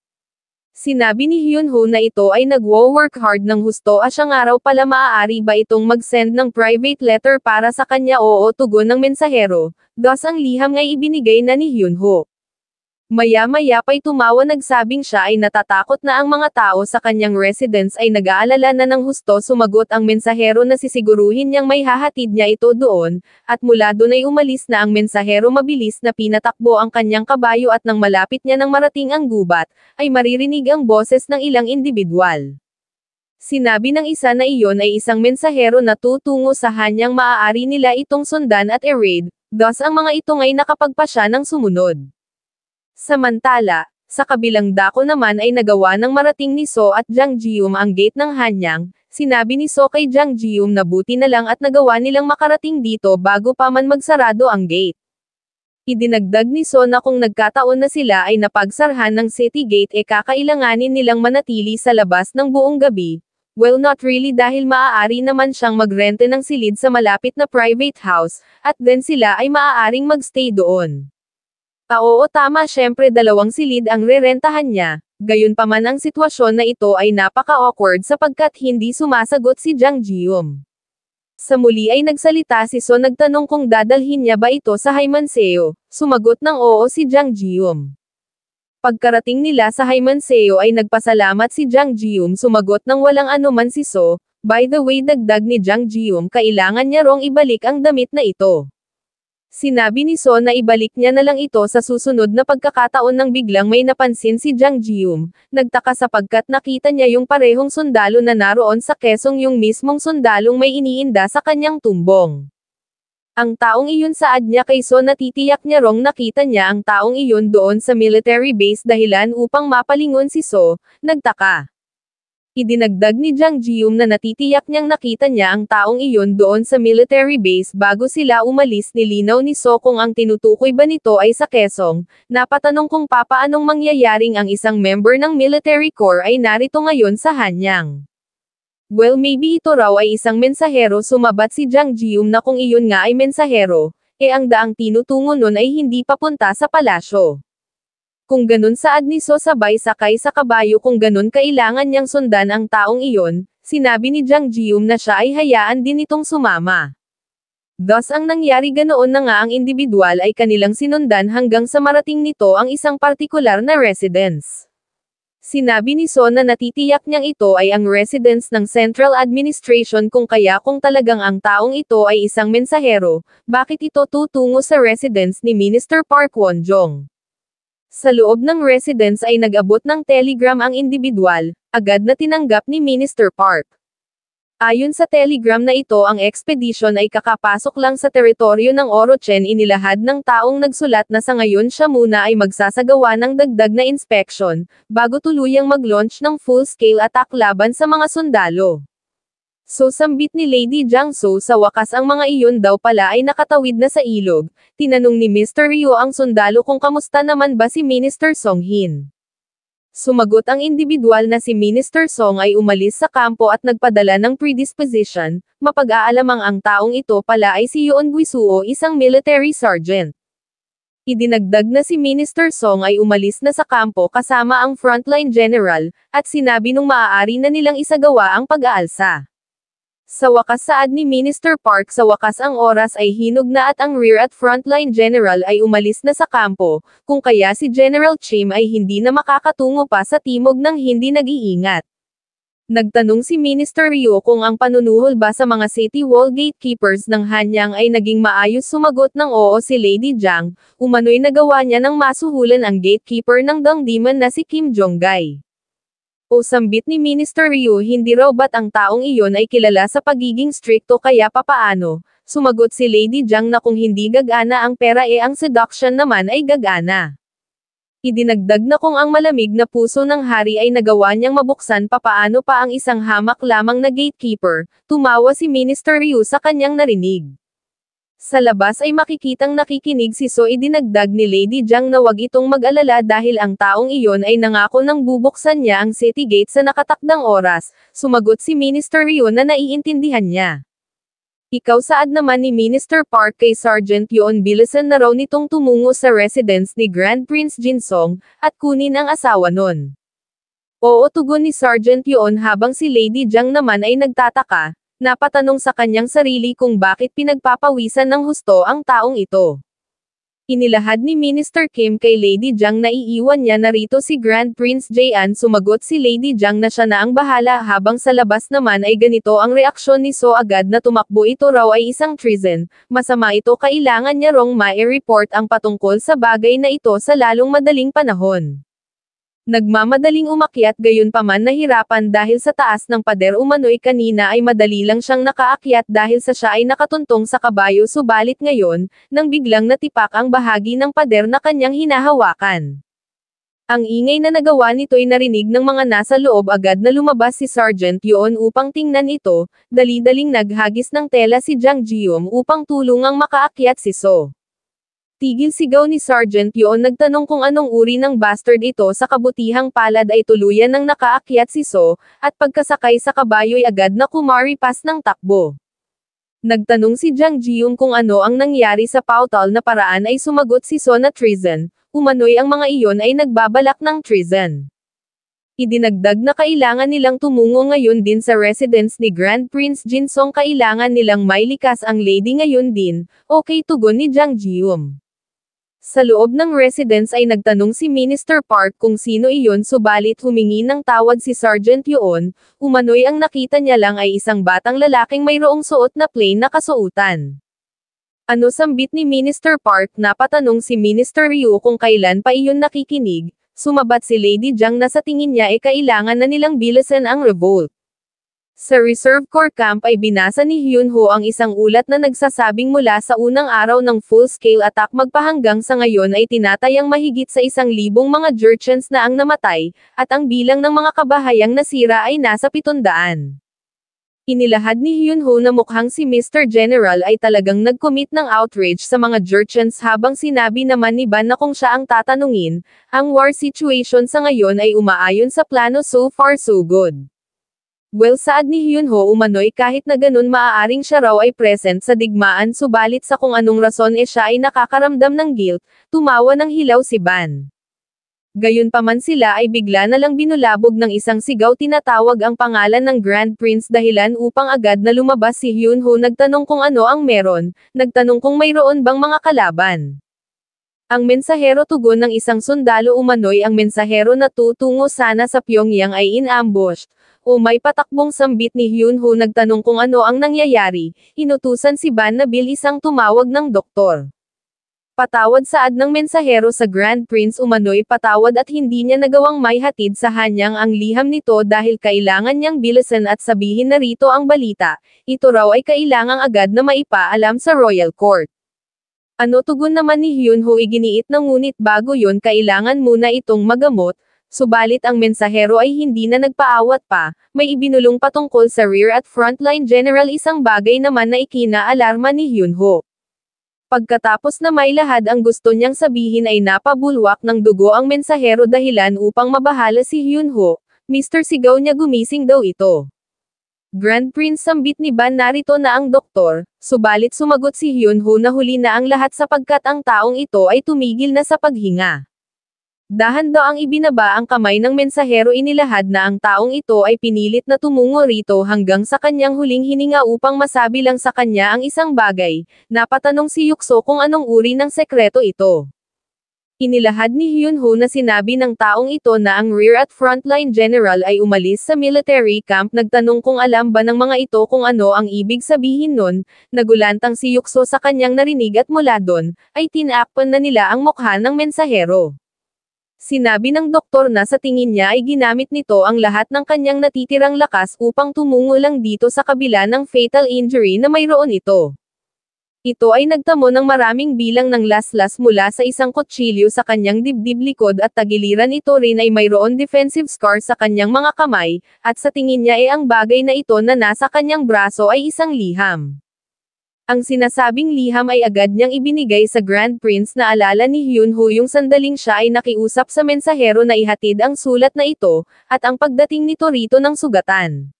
Sinabi ni Hyunho na ito ay nagwo-work hard ng husto at siyang araw pala maaari ba itong mag-send ng private letter para sa kanya. Oo, tugon ng mensahero. Thus ang liham ay ibinigay na ni Hyunho. Maya-maya pa'y tumawa, nagsabing siya ay natatakot na ang mga tao sa kanyang residence ay nag-aalala na ng husto. Sumagot ang mensahero na sisiguruhin niyang may hahatid niya ito doon, at mula doon ay umalis na ang mensahero. Mabilis na pinatakbo ang kanyang kabayo at nang malapit niya nang marating ang gubat, ay maririnig ang boses ng ilang individual. Sinabi ng isa na iyon ay isang mensahero na tutungo sa Hanyang. Maaari nila itong sundan at i-raid, thus ang mga ito ay nakapagpasya ng sumunod. Samantala, sa kabilang dako naman ay nagawa ng marating ni So at Jang Jium ang gate ng Hanyang. Sinabi ni So kay Jang Jium na buti na lang at nagawa nilang makarating dito bago pa man magsarado ang gate. Idinagdag ni So na kung nagkataon na sila ay napagsarhan ng city gate kakailanganin nilang manatili sa labas ng buong gabi. Well, not really, dahil maaari naman siyang magrente ng silid sa malapit na private house, at then sila ay maaaring magstay doon. Oo, tama, syempre 2 silid ang rerentahan niya. Gayunpaman ang sitwasyon na ito ay napaka-awkward sapagkat hindi sumasagot si Jang Jium. Sa muli ay nagsalita si So, nagtanong kung dadalhin niya ba ito sa Hymanseo. Sumagot ng oo si Jang Jium. Pagkarating nila sa Hymanseo ay nagpasalamat si Jang Jium. Sumagot ng walang anuman si So. By the way, dagdag ni Jang Jium, kailangan niya rong ibalik ang damit na ito. Sinabi ni So na ibalik niya na lang ito sa susunod na pagkakataon. Nang biglang may napansin si Jang Jium, nagtaka sapagkat nakita niya yung parehong sundalo na naroon sa kesong, yung mismong sundalong may iniinda sa kanyang tumbong. Ang taong iyon, saad niya kay So, natitiyak niya rong nakita niya ang taong iyon doon sa military base. Dahilan upang mapalingon si So, nagtaka. Idinagdag ni Jang Jium na natitiyak niyang nakita niya ang taong iyon doon sa military base bago sila umalis. Nilinaw ni So kung ang tinutukoy ba nito ay sa Quezon. Napatanong kung papaanong mangyayaring ang isang member ng military corps ay narito ngayon sa Hanyang. Well, maybe ito raw ay isang mensahero. Sumabat si Jang Jium na kung iyon nga ay mensahero, ang daang tinutungo nun ay hindi papunta sa palasyo. Kung ganun, saad ni So, sabay sakay sa kabayo. Kung ganun, kailangan niyang sundan ang taong iyon. Sinabi ni Jang Jium na siya ay hayaan din itong sumama. Thus ang nangyari, ganoon na nga ang individual ay kanilang sinundan hanggang sa marating nito ang isang partikular na residence. Sinabi ni So na natitiyak niyang ito ay ang residence ng Central Administration. Kung talagang ang taong ito ay isang mensahero, bakit ito tutungo sa residence ni Minister Park Won-jong? Sa loob ng residence ay nag-abot ng telegram ang individual, agad na tinanggap ni Minister Park. Ayon sa telegram na ito, ang expedition ay kakapasok lang sa teritoryo ng Orochen. Inilahad ng taong nagsulat na sa ngayon siya muna ay magsasagawa ng dagdag na inspection, bago tuluyang mag-launch ng full-scale attack laban sa mga sundalo. So, sambit ni Lady Jang So, sa wakas ang mga iyon daw pala ay nakatawid na sa ilog. Tinanong ni Mr. Ryo ang sundalo kung kamusta naman ba si Minister Song Hin. Sumagot ang individual na si Minister Song ay umalis sa kampo at nagpadala ng predisposition. Mapag-aalamang ang taong ito pala ay si Yoon Guisuo, isang military sergeant. Idinagdag na si Minister Song ay umalis na sa kampo kasama ang frontline general, at sinabi nung maaari na nilang isagawa ang pag-aalsa. Sa wakas saad ni Minister Park sa wakas ang oras ay hinog na at ang rear at frontline general ay umalis na sa kampo, kung kaya si General Chim ay hindi na makakatungo pa sa timog ng hindi nag-iingat. Nagtanong si Minister Ryo kung ang panunuhol ba sa mga city wall gatekeepers ng Hanyang ay naging maayos, sumagot ng oo si Lady Jiang, umano'y nagawa niya ng masuhulan ang gatekeeper ng Dongdaemun na si Kim Jong-gai. O sambit ni Minister Ryo, hindi raw ba't ang taong iyon ay kilala sa pagiging strikto kaya papaano? Sumagot si Lady Jiang na kung hindi gagana ang pera ang seduction naman ay gagana. Idinagdag na kung ang malamig na puso ng hari ay nagawa niyang mabuksan papaano pa ang isang hamak lamang na gatekeeper, tumawa si Minister Ryo sa kanyang narinig. Sa labas ay makikitang nakikinig si So. Idinagdag ni Lady Jiang na wag itong mag-alala dahil ang taong iyon ay nangako nang bubuksan niya ang city gate sa nakatakdang oras, sumagot si Minister Ryo na naiintindihan niya. Ikaw saad naman ni Minister Park kay Sergeant Yoon bilisan na raw nitong tumungo sa residence ni Grand Prince Jinsong, at kunin ang asawa nun. Oo, tugon ni Sergeant Yoon habang si Lady Jiang naman ay nagtataka. Napatanong sa kanyang sarili kung bakit pinagpapawisan ng husto ang taong ito. Inilahad ni Minister Kim kay Lady Jiang na iiwan niya narito si Grand Prince Jaean, sumagot si Lady Jiang na siya na ang bahala habang sa labas naman ay ganito ang reaksyon ni So agad na tumakbo. Ito raw ay isang treason, masama ito, kailangan niya rong mai-report ang patungkol sa bagay na ito sa lalong madaling panahon. Nagmamadaling umakyat gayunpaman nahirapan dahil sa taas ng pader umano'y kanina ay madali lang siyang nakaakyat dahil sa siya ay nakatuntong sa kabayo, subalit ngayon, nang biglang natipak ang bahagi ng pader na kanyang hinahawakan. Ang ingay na nagawa nito'y narinig ng mga nasa loob, agad na lumabas si Sergeant Yoon upang tingnan ito, dali-daling naghagis ng tela si Jang Jium upang tulungang makaakyat si So. Tigil sigaw ni Sergeant Yoon, nagtanong kung anong uri ng bastard ito, sa kabutihang palad ay tuluyan ng nakaakyat si So, at pagkasakay sa kabayo'y agad na kumaripas ng takbo. Nagtanong si Jang Jium kung ano ang nangyari sa pautal na paraan ay sumagot si So na treason, umano'y ang mga iyon ay nagbabalak ng treason. Idinagdag na kailangan nilang tumungo ngayon din sa residence ni Grand Prince Jinsong, kailangan nilang mailikas ang lady ngayon din, okay, tugon ni Jang Jium. Sa loob ng residence ay nagtanong si Minister Park kung sino iyon, subalit humingi ng tawad si Sergeant Yoon, umano'y ang nakita niya lang ay isang batang lalaking mayroong suot na plain na kasuotan. Ano sambit ni Minister Park? Napatanong si Minister Ryo kung kailan pa iyon nakikinig, sumabat si Lady Jiang na sa tingin niya ay kailangan na nilang bilisan ang revolt. Sa Reserve Corps Camp ay binasa ni Hyun Ho ang isang ulat na nagsasabing mula sa unang araw ng full-scale attack magpahanggang sa ngayon ay tinatayang mahigit sa 1,000 mga Jurchens na ang namatay, at ang bilang ng mga kabahayang nasira ay nasa 700. Inilahad ni Hyun Ho na mukhang si Mr. General ay talagang nag-commit ng outrage sa mga Jurchens, habang sinabi naman ni Ban na kung siya ang tatanungin, ang war situation sa ngayon ay umaayon sa plano, so far so good. Well, saad ni Hyun Ho, umano'y kahit na ganun maaaring siya raw ay present sa digmaan, subalit sa kung anong rason siya ay nakakaramdam ng guilt, tumawa ng hilaw si Ban. Gayunpaman sila ay bigla na lang binulabog ng isang sigaw, tinatawag ang pangalan ng Grand Prince, dahilan upang agad na lumabas si Hyun Ho. Nagtanong kung ano ang meron, nagtanong kung mayroon bang mga kalaban. Ang mensahero, tugon ng isang sundalo, umano'y ang mensahero na tutungo sana sa Pyongyang ay in-ambush. O may patakbong sambit ni Hyun Ho. Nagtanong kung ano ang nangyayari, inutusan si Ban na bilisang tumawag ng doktor. Patawad, saad ng mensahero sa Grand Prince, umano'y patawad at hindi niya nagawang maihatid sa Hanyang ang liham nito dahil kailangan niyang bilisan at sabihin na rito ang balita, ito raw ay kailangang agad na maipaalam sa Royal Court. Ano, tugon naman ni Hyun Ho, iginiit na ngunit bago yon kailangan muna itong magamot. Subalit ang mensahero ay hindi na nagpaawat pa, may ibinulong patungkol sa rear at frontline general, isang bagay naman na ikinaalarma ni Hyun Ho. Pagkatapos na may lahad ang gusto niyang sabihin ay napabulwak ng dugo ang mensahero, dahilan upang mabahala si Hyun Ho. Mr. Sigaw niya, gumising daw ito. Grand Prince, sambit ni Ban, narito na ang doktor, subalit sumagot si Hyun Ho na huli na ang lahat sapagkat ang taong ito ay tumigil na sa paghinga. Dahan daw ang ibinaba ang kamay ng mensahero, inilahad na ang taong ito ay pinilit na tumungo rito hanggang sa kanyang huling hininga upang masabi lang sa kanya ang isang bagay. Napatanong si Yukso kung anong uri ng sekreto ito. Inilahad ni Hyunho na sinabi ng taong ito na ang rear at frontline general ay umalis sa military camp. Nagtanong kung alam ba ng mga ito kung ano ang ibig sabihin nun. Nagulantang si Yukso sa kanyang narinig at mula doon, ay tinakpan na nila ang mukha ng mensahero. Sinabi ng doktor na sa tingin niya ay ginamit nito ang lahat ng kanyang natitirang lakas upang tumungo lang dito sa kabila ng fatal injury na mayroon ito. Ito ay nagtamo ng maraming bilang ng laslas mula sa isang kutsilyo sa kanyang dibdib likod at tagiliran. Ito rin ay mayroon defensive scar sa kanyang mga kamay, at sa tingin niya ay ang bagay na ito na nasa kanyang braso ay isang liham. Ang sinasabing liham ay agad niyang ibinigay sa Grand Prince. Naalala ni Hyunho yung sandaling siya ay nakiusap sa mensahero na ihatid ang sulat na ito, at ang pagdating nito rito ng sugatan.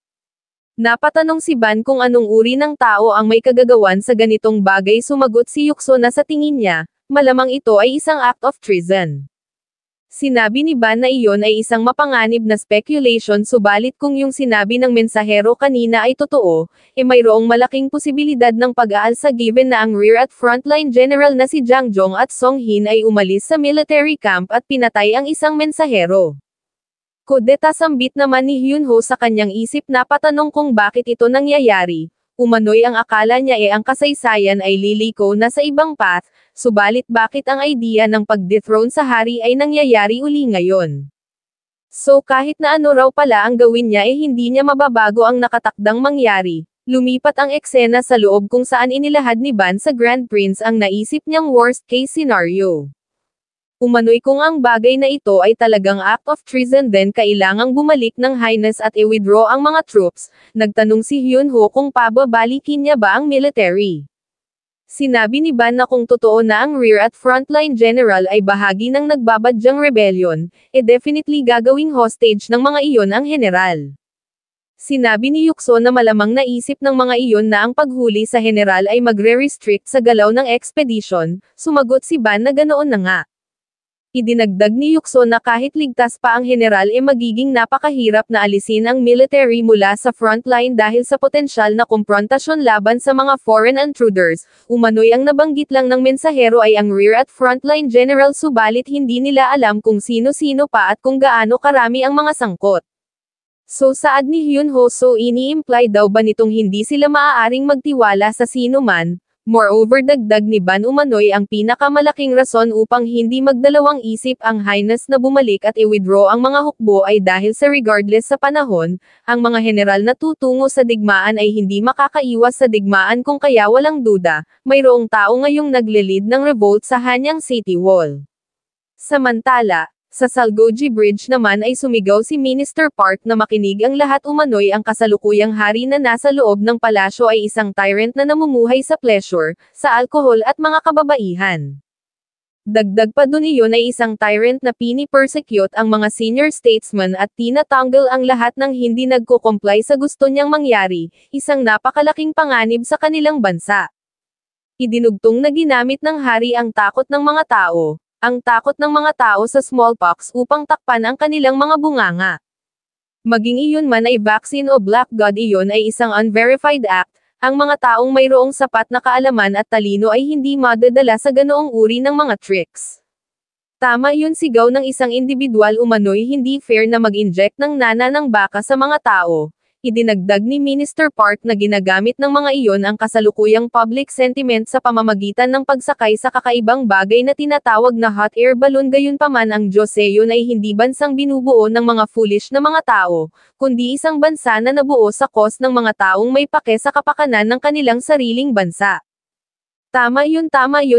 Napatanong si Ban kung anong uri ng tao ang may kagagawan sa ganitong bagay. Sumagot si Yukso na sa tingin niya, malamang ito ay isang act of treason. Sinabi ni Ban na iyon ay isang mapanganib na speculation, subalit kung yung sinabi ng mensahero kanina ay totoo, mayroong malaking posibilidad ng pag-aalsa given na ang rear at frontline general na si Jang Jong at Song Hin ay umalis sa military camp at pinatay ang isang mensahero. Kudeta, sambit naman ni Hyunho sa kanyang isip. Napatanong kung bakit ito nangyayari. Umano'y ang akala niya ang kasaysayan ay liliko na sa ibang path, subalit bakit ang idea ng pag-dethrone sa hari ay nangyayari uli ngayon? So kahit na ano raw pala ang gawin niya hindi niya mababago ang nakatakdang mangyari. Lumipat ang eksena sa loob kung saan inilahad ni Ban sa Grand Prince ang naisip niyang worst case scenario. Umano'y kung ang bagay na ito ay talagang act of treason, then kailangang bumalik ng Highness at i-withdraw ang mga troops. Nagtanong si Hyunho kung pababalikin niya ba ang military. Sinabi ni Ban na kung totoo na ang rear at frontline general ay bahagi ng nagbabadyang rebellion, definitely gagawing hostage ng mga iyon ang general. Sinabi ni Yukso na malamang naisip ng mga iyon na ang paghuli sa general ay magre-restrict sa galaw ng expedition. Sumagot si Ban na ganoon na nga. Idinagdag ni Yukso na kahit ligtas pa ang general magiging napakahirap na alisin ang military mula sa frontline dahil sa potensyal na komprontasyon laban sa mga foreign intruders. Umano'y ang nabanggit lang ng mensahero ay ang rear at frontline general, subalit hindi nila alam kung sino-sino pa at kung gaano karami ang mga sangkot. So saad ni Hyunho, so ini-imply daw ba nitong hindi sila maaaring magtiwala sa sino man? Moreover, dagdag ni Ban, umano'y ang pinakamalaking rason upang hindi magdalawang isip ang Highness na bumalik at i-withdraw ang mga hukbo ay dahil sa regardless sa panahon, ang mga general na tutungo sa digmaan ay hindi makakaiwas sa digmaan, kung kaya walang duda, mayroong tao ngayong nagle-lead ng revolt sa Hanyang City Wall. Samantala, sa Salgoji Bridge naman ay sumigaw si Minister Park na makinig ang lahat. Umano'y ang kasalukuyang hari na nasa loob ng palasyo ay isang tyrant na namumuhay sa pleasure, sa alkohol at mga kababaihan. Dagdag pa dun, iyon ay isang tyrant na pini-persecute ang mga senior statesmen at tinatanggal ang lahat ng hindi nagko-comply sa gusto niyang mangyari, isang napakalaking panganib sa kanilang bansa. Idinugtong na ginamit ng hari ang takot ng mga tao. Ang takot ng mga tao sa smallpox upang takpan ang kanilang mga bunganga. Maging iyon man ay vaccine o black god, iyon ay isang unverified act. Ang mga taong mayroong sapat na kaalaman at talino ay hindi madadala sa ganoong uri ng mga tricks. Tama yun, sigaw ng isang individual. Umano'y hindi fair na mag-inject ng nana ng baka sa mga tao. Idinagdag ni Minister Park na ginagamit ng mga iyon ang kasalukuyang public sentiment sa pamamagitan ng pagsakay sa kakaibang bagay na tinatawag na hot air balloon. Gayunpaman, ang Joseon ay hindi bansang binubuo ng mga foolish na mga tao, kundi isang bansa na nabuo sa cause ng mga taong may pake sa kapakanan ng kanilang sariling bansa. Tama yun,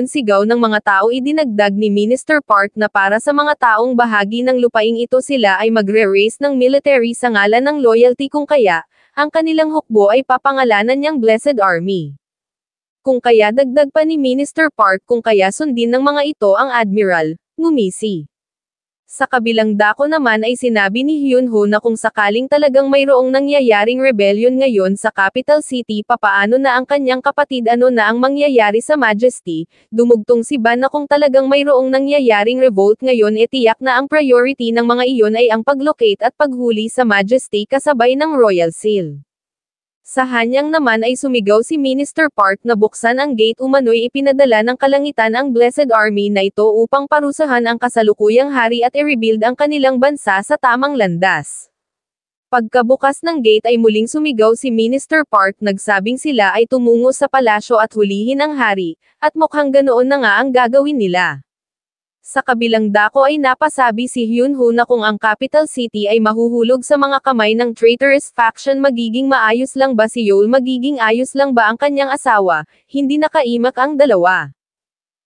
sigaw ng mga tao. Idinagdag ni Minister Park na para sa mga taong bahagi ng lupaing ito, sila ay magre-raise ng military sa ngalan ng loyalty, kung kaya, ang kanilang hukbo ay papangalanan niyang Blessed Army. Kung kaya, dagdag pa ni Minister Park, kung kaya sundin ng mga ito ang Admiral, ngumisi. Sa kabilang dako naman ay sinabi ni Hyunho na kung sakaling talagang mayroong nangyayaring rebellion ngayon sa capital city papaano na ang kanyang kapatid ano na ang mangyayari sa Majesty, dumugtong si Ban na kung talagang mayroong nangyayaring revolt ngayon tiyak na ang priority ng mga iyon ay ang paglocate at paghuli sa Majesty kasabay ng Royal Seal. Sa hanyang naman ay sumigaw si Minister Park na buksan ang gate umano'y ipinadala ng kalangitan ang Blessed Army na ito upang parusahan ang kasalukuyang hari at i-rebuild ang kanilang bansa sa tamang landas. Pagkabukas ng gate ay muling sumigaw si Minister Park nagsabing sila ay tumungo sa palasyo at hulihin ang hari, at mukhang ganoon na nga ang gagawin nila. Sa kabilang dako ay napasabi si Hyunho na kung ang capital city ay mahuhulog sa mga kamay ng traitorous faction magiging maayos lang ba si Yeol magiging ayos lang ba ang kanyang asawa, hindi nakaimak ang dalawa.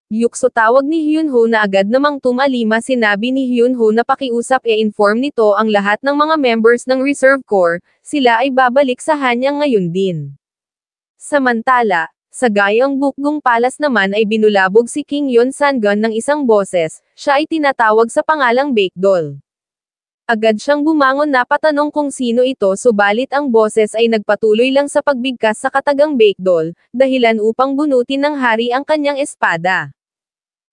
Yukso tawag ni Hyunho na agad namang tumalima sinabi ni Hyunho na pakiusap inform nito ang lahat ng mga members ng Reserve Corps, sila ay babalik sa hanyang ngayon din. Samantala, sa Gayong Bukgong Palace naman ay binulabog si King Yon Sangon ng isang boses, siya ay tinatawag sa pangalang Baekdol. Agad siyang bumangon na patanong kung sino ito subalit ang boses ay nagpatuloy lang sa pagbigkas sa katagang Baekdol, dahilan upang bunutin ng hari ang kanyang espada.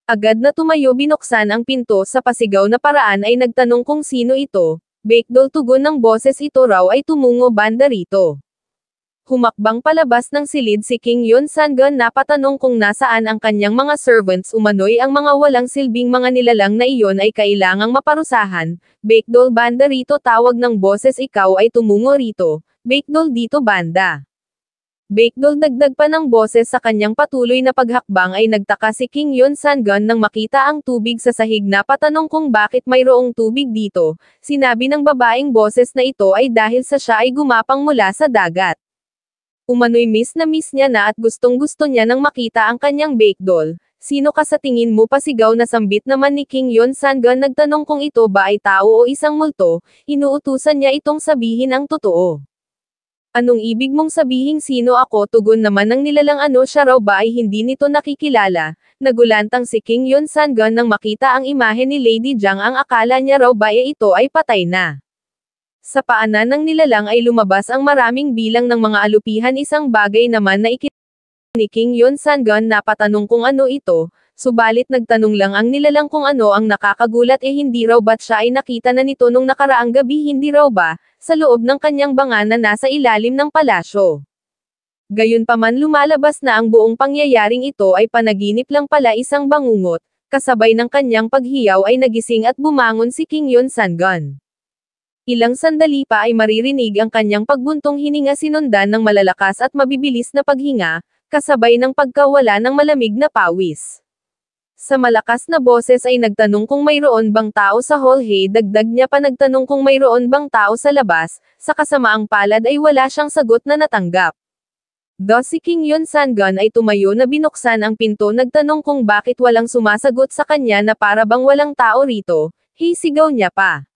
Agad na tumayo binuksan ang pinto sa pasigaw na paraan ay nagtanong kung sino ito, Baekdol tugon ng boses ito raw ay tumungo banda rito. Humakbang palabas ng silid si King Yon Sangon na patanong kung nasaan ang kanyang mga servants umano'y ang mga walang silbing mga nilalang na iyon ay kailangang maparusahan, Baekdol banda rito tawag ng boses ikaw ay tumungo rito, Baekdol dito banda. Baekdol dagdag pa ng boses sa kanyang patuloy na paghakbang ay nagtaka si King Yon Sangon nang makita ang tubig sa sahig na patanong kung bakit mayroong tubig dito, sinabi ng babaeng boses na ito ay dahil sa siya ay gumapang mula sa dagat. Umano'y miss niya na at gustong-gusto niya nang makita ang kanyang Baekdol. Sino ka sa tingin mo pasigaw na sambit naman ni King Yon Sangon nagtanong kung ito ba ay tao o isang multo, inuutusan niya itong sabihin ang totoo. Anong ibig mong sabihing sino ako tugon naman ng nilalang ano siya raw ba ay hindi nito nakikilala, nagulantang si King Yon Sangon nang makita ang imahe ni Lady Jiang ang akala niya raw ba ito ay patay na. Sa paanan ng nilalang ay lumabas ang maraming bilang ng mga alupihan isang bagay naman na ni King Yon Sangon na patanong kung ano ito, subalit nagtanong lang ang nilalang kung ano ang nakakagulat hindi raw ba't siya ay nakita na nito nung nakaraang gabi hindi raw ba, sa loob ng kanyang banga na nasa ilalim ng palasyo. Gayunpaman lumalabas na ang buong pangyayaring ito ay panaginip lang pala isang bangungot, kasabay ng kanyang paghiyaw ay nagising at bumangon si King Yon Sangon. Ilang sandali pa ay maririnig ang kanyang pagbuntong hininga sinundan ng malalakas at mabibilis na paghinga, kasabay ng pagkawala ng malamig na pawis. Sa malakas na boses ay nagtanong kung mayroon bang tao sa hall dagdag niya pa nagtanong kung mayroon bang tao sa labas, sa kasamaang palad ay wala siyang sagot na natanggap. Thus si King Yon Sangon ay tumayo na binuksan ang pinto nagtanong kung bakit walang sumasagot sa kanya na para bang walang tao rito, sigaw niya pa.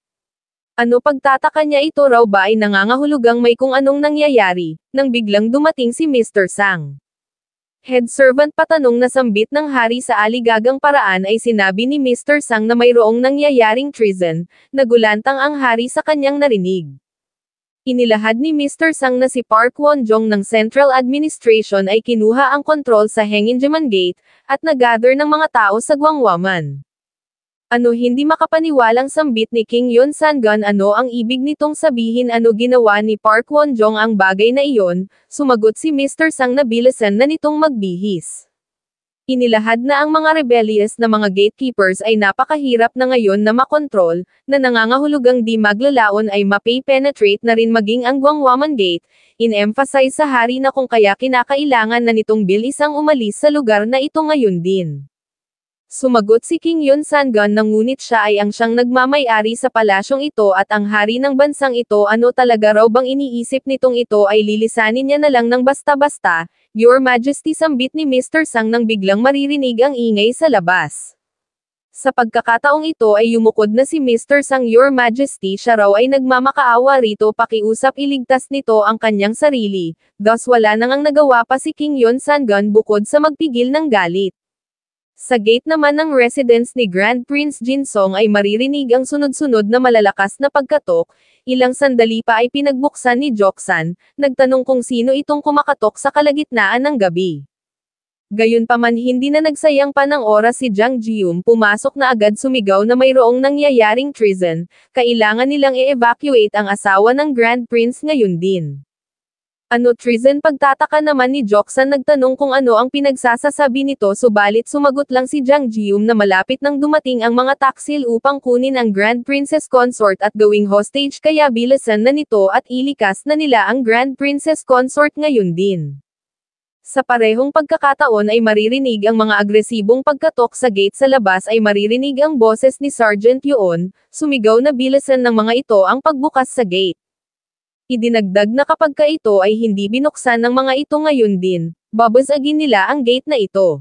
Ano pagtataka niya ito raw ba ay nangangahulugang may kung anong nangyayari, nang biglang dumating si Mr. Sang. Head servant patanong na sambit ng hari sa aligagang paraan ay sinabi ni Mr. Sang na mayroong nangyayaring treason, nagulantang ang hari sa kanyang narinig. Inilahad ni Mr. Sang na si Park Won-jong ng Central Administration ay kinuha ang kontrol sa Henginjaman Gate, at nagather ng mga tao sa Gwangwaman. Ano hindi makapaniwalang sambit ni King Yon Sangon ano ang ibig nitong sabihin ano ginawa ni Park Won-jong ang bagay na iyon, sumagot si Mr. Sang na bilisan na nitong magbihis. Inilahad na ang mga rebellious na mga gatekeepers ay napakahirap na ngayon na makontrol, na nangangahulugang di maglalaon ay mapay-penetrate na rin maging ang Gwangwaman Gate, in-emphasize sa hari na kung kaya kinakailangan na nitong bilisang umalis sa lugar na ito ngayon din. Sumagot si King Yon Sangon na ngunit siya ay ang siyang nagmamay-ari sa palasyong ito at ang hari ng bansang ito ano talaga raw bang iniisip nitong ito ay lilisanin niya na lang ng basta-basta, Your Majesty sambit ni Mr. Sang nang biglang maririnig ang ingay sa labas. Sa pagkakataong ito ay yumukod na si Mr. Sang Your Majesty siya raw ay nagmamakaawa rito pakiusap iligtas nito ang kanyang sarili, thus wala nang ang nagawa pa si King Yon Sangon bukod sa magpigil ng galit. Sa gate naman ng residence ni Grand Prince Jinsong ay maririnig ang sunod-sunod na malalakas na pagkatok, ilang sandali pa ay pinagbuksan ni Joksan, nagtanong kung sino itong kumakatok sa kalagitnaan ng gabi. Gayunpaman hindi na nagsayang pa ng oras si Jang Jium, pumasok na agad sumigaw na mayroong nangyayaring treason, kailangan nilang i-evacuate ang asawa ng Grand Prince ngayon din. Ano treason? Pagtataka naman ni Joksan, nagtanong kung ano ang pinagsasasabi nito, subalit sumagot lang si Jang Jium na malapit nang dumating ang mga taksil upang kunin ang Grand Princess Consort at gawing hostage, kaya bilisan na nito at ilikas na nila ang Grand Princess Consort ngayon din. Sa parehong pagkakataon ay maririnig ang mga agresibong pagkatok sa gate, sa labas ay maririnig ang boses ni Sergeant Yuon, sumigaw na bilisan ng mga ito ang pagbukas sa gate. Idinagdag na kapag ito ay hindi binuksan ng mga ito ngayon din, babasagin nila ang gate na ito.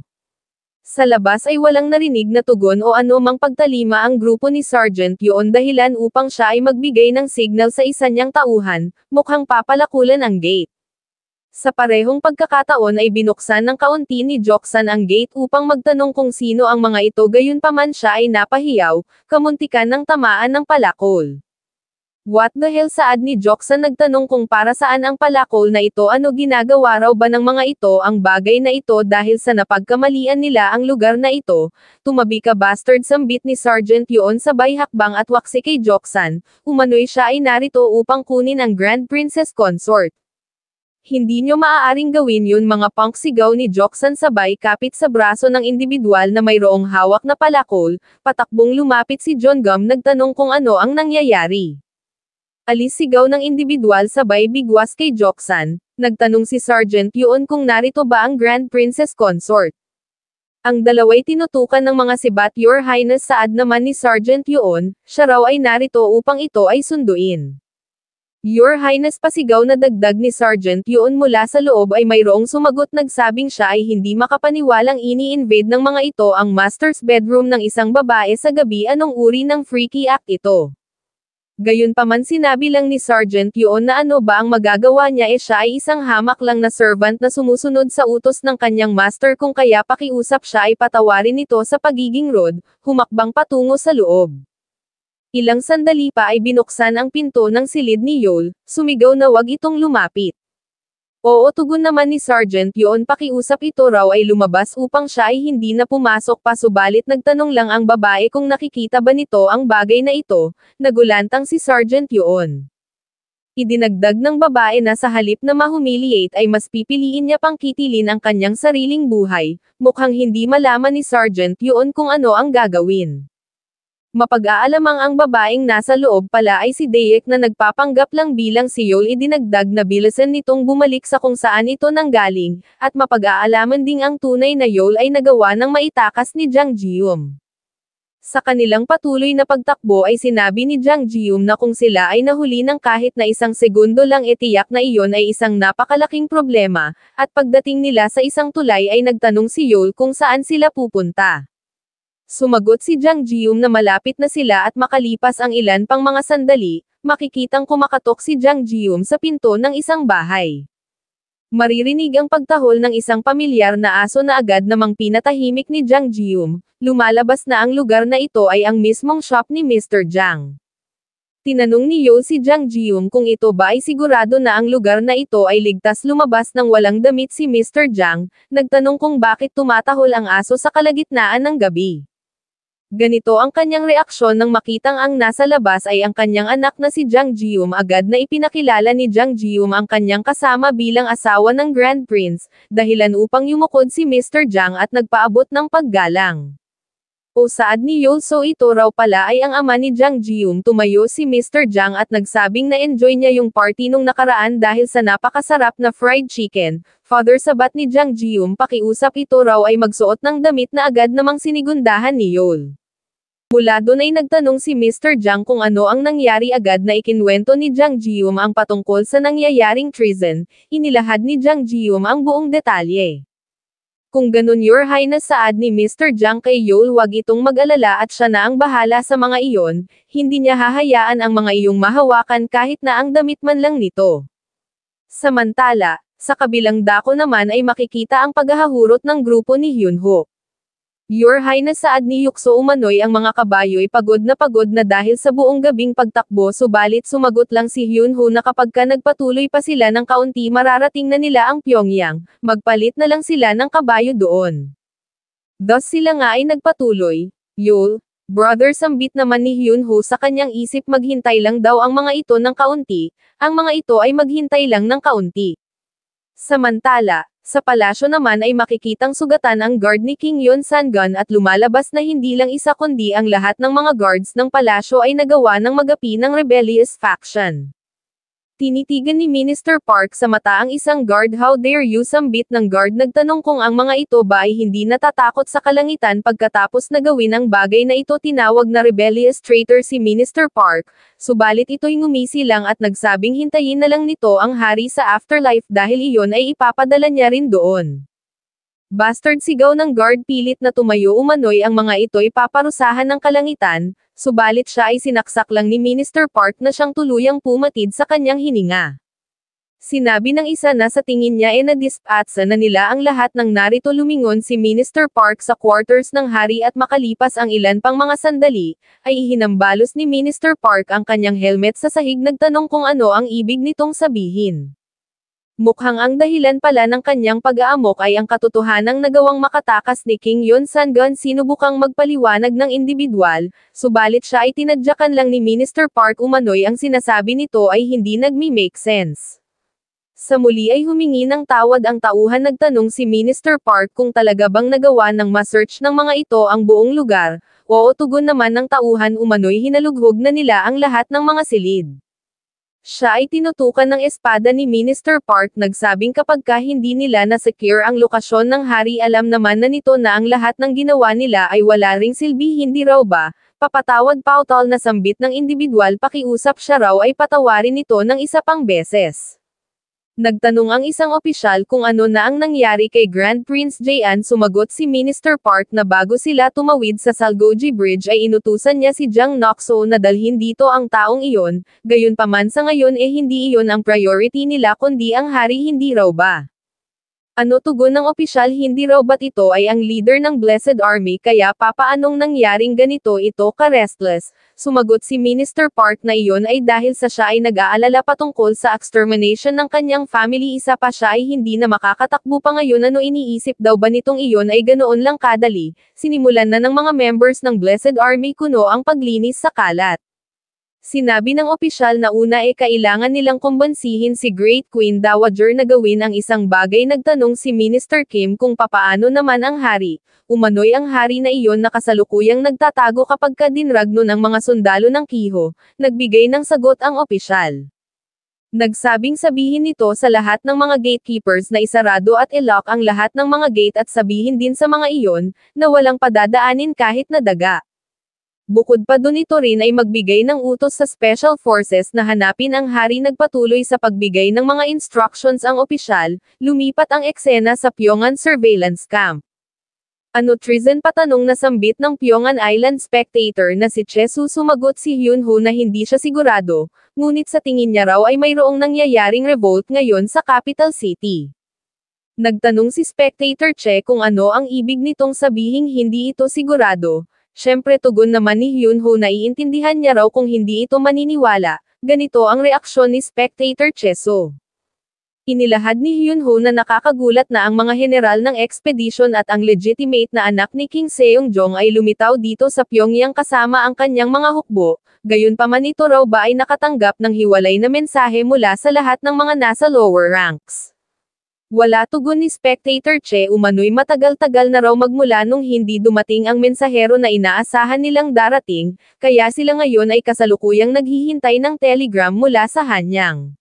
Sa labas ay walang narinig na tugon o ano mang pagtalima ang grupo ni Sergeant Yuon, dahilan upang siya ay magbigay ng signal sa isa niyang tauhan, mukhang papalakulan ang gate. Sa parehong pagkakataon ay binuksan ng kaunti ni Joksan ang gate upang magtanong kung sino ang mga ito, gayunpaman siya ay napahiyaw, kamuntikan ng tamaan ng palakol. What the hell? Saad ni Joksan, nagtanong kung para saan ang palakol na ito, ano ginagawa raw ba ng mga ito ang bagay na ito dahil sa napagkamalian nila ang lugar na ito. Tumabi ka bastard, sambit ni Sergeant Yuon sabay hakbang at waksi kay Joksan, umano'y siya ay narito upang kunin ang Grand Princess Consort. Hindi nyo maaaring gawin yun mga punk, sigaw ni Joksan sabay kapit sa braso ng individual na mayroong hawak na palakol. Patakbong lumapit si Jongam, nagtanong kung ano ang nangyayari. Alis, sigaw ng individual sabay bigwas kay Joksan, nagtanong si Sergeant Yuon kung narito ba ang Grand Princess Consort. Ang dalaway tinutukan ng mga sibat. Your Highness, saad naman ni Sergeant Yuon, siya raw ay narito upang ito ay sunduin. Your Highness, pasigaw na dagdag ni Sergeant Yuon. Mula sa loob ay mayroong sumagot, nagsabing siya ay hindi makapaniwalang ini-invade ng mga ito ang master's bedroom ng isang babae sa gabi. Anong uri ng freaky act ito? Gayunpaman sinabi lang ni Sergeant Yuon na ano ba ang magagawa niya, siya ay isang hamak lang na servant na sumusunod sa utos ng kanyang master, kung kaya pakiusap siya ay patawarin ito sa pagiging rude. Humakbang patungo sa loob. Ilang sandali pa ay binuksan ang pinto ng silid ni Yol, sumigaw na wag itong lumapit. Oo, tugon naman ni Sergeant Yuon, pakiusap ito raw ay lumabas upang siya ay hindi na pumasok pa, subalit nagtanong lang ang babae kung nakikita ba nito ang bagay na ito. Nagulantang si Sergeant Yuon. Idinagdag ng babae na sa halip na mahumiliate ay mas pipiliin niya pang kitilin ang kanyang sariling buhay. Mukhang hindi malaman ni Sergeant Yuon kung ano ang gagawin. Mapag-aalamang ang babaeng nasa loob pala ay si Daek na nagpapanggap lang bilang si Yol. Idinagdag na bilisan nitong bumalik sa kung saan ito nanggaling, at mapag-aalaman ding ang tunay na Yol ay nagawa ng maitakas ni Jang Jium. Sa kanilang patuloy na pagtakbo ay sinabi ni Jang Jium na kung sila ay nahuli ng kahit na isang segundo lang, tiyak na iyon ay isang napakalaking problema, at pagdating nila sa isang tulay ay nagtanong si Yol kung saan sila pupunta. Sumagot si Jang Jium na malapit na sila, at makalipas ang ilan pang mga sandali, makikitang kumakatok si Jang Jium sa pinto ng isang bahay. Maririnig ang pagtahol ng isang pamilyar na aso na agad namang pinatahimik ni Jang Jium. Lumalabas na ang lugar na ito ay ang mismong shop ni Mr. Jang. Tinanong ni Yol si Jang Jium kung ito ba ay sigurado na ang lugar na ito ay ligtas lumabas ng walang damit si Mr. Jang, nagtanong kung bakit tumatahol ang aso sa kalagitnaan ng gabi. Ganito ang kanyang reaksyon nang makitang ang nasa labas ay ang kanyang anak na si Jang Jium. Agad na ipinakilala ni Jang Jium ang kanyang kasama bilang asawa ng Grand Prince, dahilan upang yumukod si Mr. Jang at nagpaabot ng paggalang. O saad ni Yol, so ito raw pala ay ang ama ni Jang Jium. Tumayo si Mr. Jang at nagsabing na enjoy niya yung party nung nakaraan dahil sa napakasarap na fried chicken. Father, sabat ni Jang Jium, pakiusap ito raw ay magsuot ng damit na agad namang sinigundahan ni Yol. Mula doon ay nagtanong si Mr. Jang kung ano ang nangyari, agad na ikinwento ni Jang Jium ang patungkol sa nangyayaring treason. Inilahad ni Jang Jium ang buong detalye. Kung ganun, Your Highness, saad ni Mr. Jang kay Yol, wag itong mag-alala at siya na ang bahala sa mga iyon, hindi niya hahayaan ang mga iyong mahawakan kahit na ang damit man lang nito. Samantala, sa kabilang dako naman ay makikita ang paghahurot ng grupo ni Hyunho. Your Highness, saad ni Yukso, umano'y ang mga kabayo'y pagod na dahil sa buong gabing pagtakbo, subalit sumagot lang si Hyunho na kapag ka nagpatuloy pa sila ng kaunti mararating na nila ang Pyongyang, magpalit na lang sila ng kabayo doon. Thus sila nga ay nagpatuloy. Yul, brother, sambit naman ni Hyunho sa kanyang isip, maghintay lang daw ang mga ito ng kaunti, ang mga ito ay maghintay lang ng kaunti. Samantala, sa palasyo naman ay makikitang sugatan ang guard ni King Yun-sangun at lumalabas na hindi lang isa kundi ang lahat ng mga guards ng palasyo ay nagawa ng magapi ng rebellious faction. Tinitigan ni Minister Park sa mata ang isang guard. How dare you, sambit ng guard, nagtanong kung ang mga ito ba ay hindi natatakot sa kalangitan pagkatapos na gawin ang bagay na ito. Tinawag na rebellious traitor si Minister Park, subalit ito'y ngumisi lang at nagsabing hintayin na lang nito ang hari sa afterlife dahil iyon ay ipapadala niya rin doon. Bastard, sigaw ng guard, pilit na tumayo umano'y ang mga ito'y paparusahan ng kalangitan, subalit siya ay sinaksak lang ni Minister Park na siyang tuluyang pumatid sa kanyang hininga. Sinabi ng isa na sa tingin niya na dispatsa na nila ang lahat ng narito. Lumingon si Minister Park sa quarters ng hari at makalipas ang ilan pang mga sandali, ay ihinambalos ni Minister Park ang kanyang helmet sa sahig, nagtanong kung ano ang ibig nitong sabihin. Mukhang ang dahilan pala ng kanyang pag-aamok ay ang katotohanang nagawang makatakas ni King Yun-sangun. Sinubukang magpaliwanag ng individual, subalit siya ay tinadyakan lang ni Minister Park. Umano'y ang sinasabi nito ay hindi nagmi-make sense. Sa muli ay humingi ng tawad ang tauhan. Nagtanong si Minister Park kung talaga bang nagawa ng ma-search ng mga ito ang buong lugar. Oo, tugon naman ng tauhan. Umano'y hinalughog na nila ang lahat ng mga silid. Siya ay tinutukan ng espada ni Minister Park, nagsabing kapag ka hindi nila na-secure ang lokasyon ng hari, alam naman na nito na ang lahat ng ginawa nila ay wala ring silbi. Hindi raw ba, papatawad, pautal na sambit ng individual, pakiusap siya raw ay patawarin ito ng isa pang beses. Nagtanong ang isang opisyal kung ano na ang nangyari kay Grand Prince Jaean. Sumagot si Minister Park na bago sila tumawid sa Salgoji Bridge ay inutusan niya si Jang Nokso na dalhin dito ang taong iyon, gayunpaman sa ngayon hindi iyon ang priority nila kundi ang hari. Hindi raw ba? Ano, tugon ng opisyal, hindi raw ba't ito ay ang leader ng Blessed Army, kaya papaanong nangyaring ganito ito ka-restless? Sumagot si Minister Park na iyon ay dahil sa siya ay nag-aalala patungkol sa extermination ng kanyang family. Isa pa, siya ay hindi na makakatakbo pa ngayon. Ano, iniisip daw ba nitong iyon ay ganoon lang kadali? Sinimulan na ng mga members ng Blessed Army kuno ang paglinis sa kalat. Sinabi ng opisyal na una kailangan nilang kumbansihin si Great Queen Dowager na gawin ang isang bagay. Nagtanong si Minister Kim kung papaano naman ang hari. Umano'y ang hari na iyon na kasalukuyang nagtatago kapag kadinragno ng mga sundalo ng Kiho. Nagbigay ng sagot ang opisyal. Nagsabing sabihin nito sa lahat ng mga gatekeepers na isarado at i-lock ang lahat ng mga gate at sabihin din sa mga iyon na walang padadaanin kahit na daga. Bukod pa dun, ito rin ay magbigay ng utos sa Special Forces na hanapin ang hari. Nagpatuloy sa pagbigay ng mga instructions ang opisyal, lumipat ang eksena sa Pyongan Surveillance Camp. Ano, treason, patanong na sambit ng Pyongan Island spectator na si Chesu. Sumagot si Hyunho na hindi siya sigurado, ngunit sa tingin niya raw ay mayroong nangyayaring revolt ngayon sa capital city. Nagtanong si Spectator Che kung ano ang ibig nitong sabihing hindi ito sigurado. Siyempre, tugon naman ni Hyunho na iintindihan niya raw kung hindi ito maniniwala. Ganito ang reaksyon ni Spectator Cheso. Inilahad ni Hyunho na nakakagulat na ang mga general ng expedition at ang legitimate na anak ni King Seongjong ay lumitaw dito sa Pyongyang kasama ang kanyang mga hukbo, gayunpaman ito raw ba ay nakatanggap ng hiwalay na mensahe mula sa lahat ng mga nasa lower ranks. Wala, tugon ni Spectator Che. Umano'y matagal-tagal na raw magmula nung hindi dumating ang mensahero na inaasahan nilang darating, kaya sila ngayon ay kasalukuyang naghihintay ng telegram mula sa Hanyang.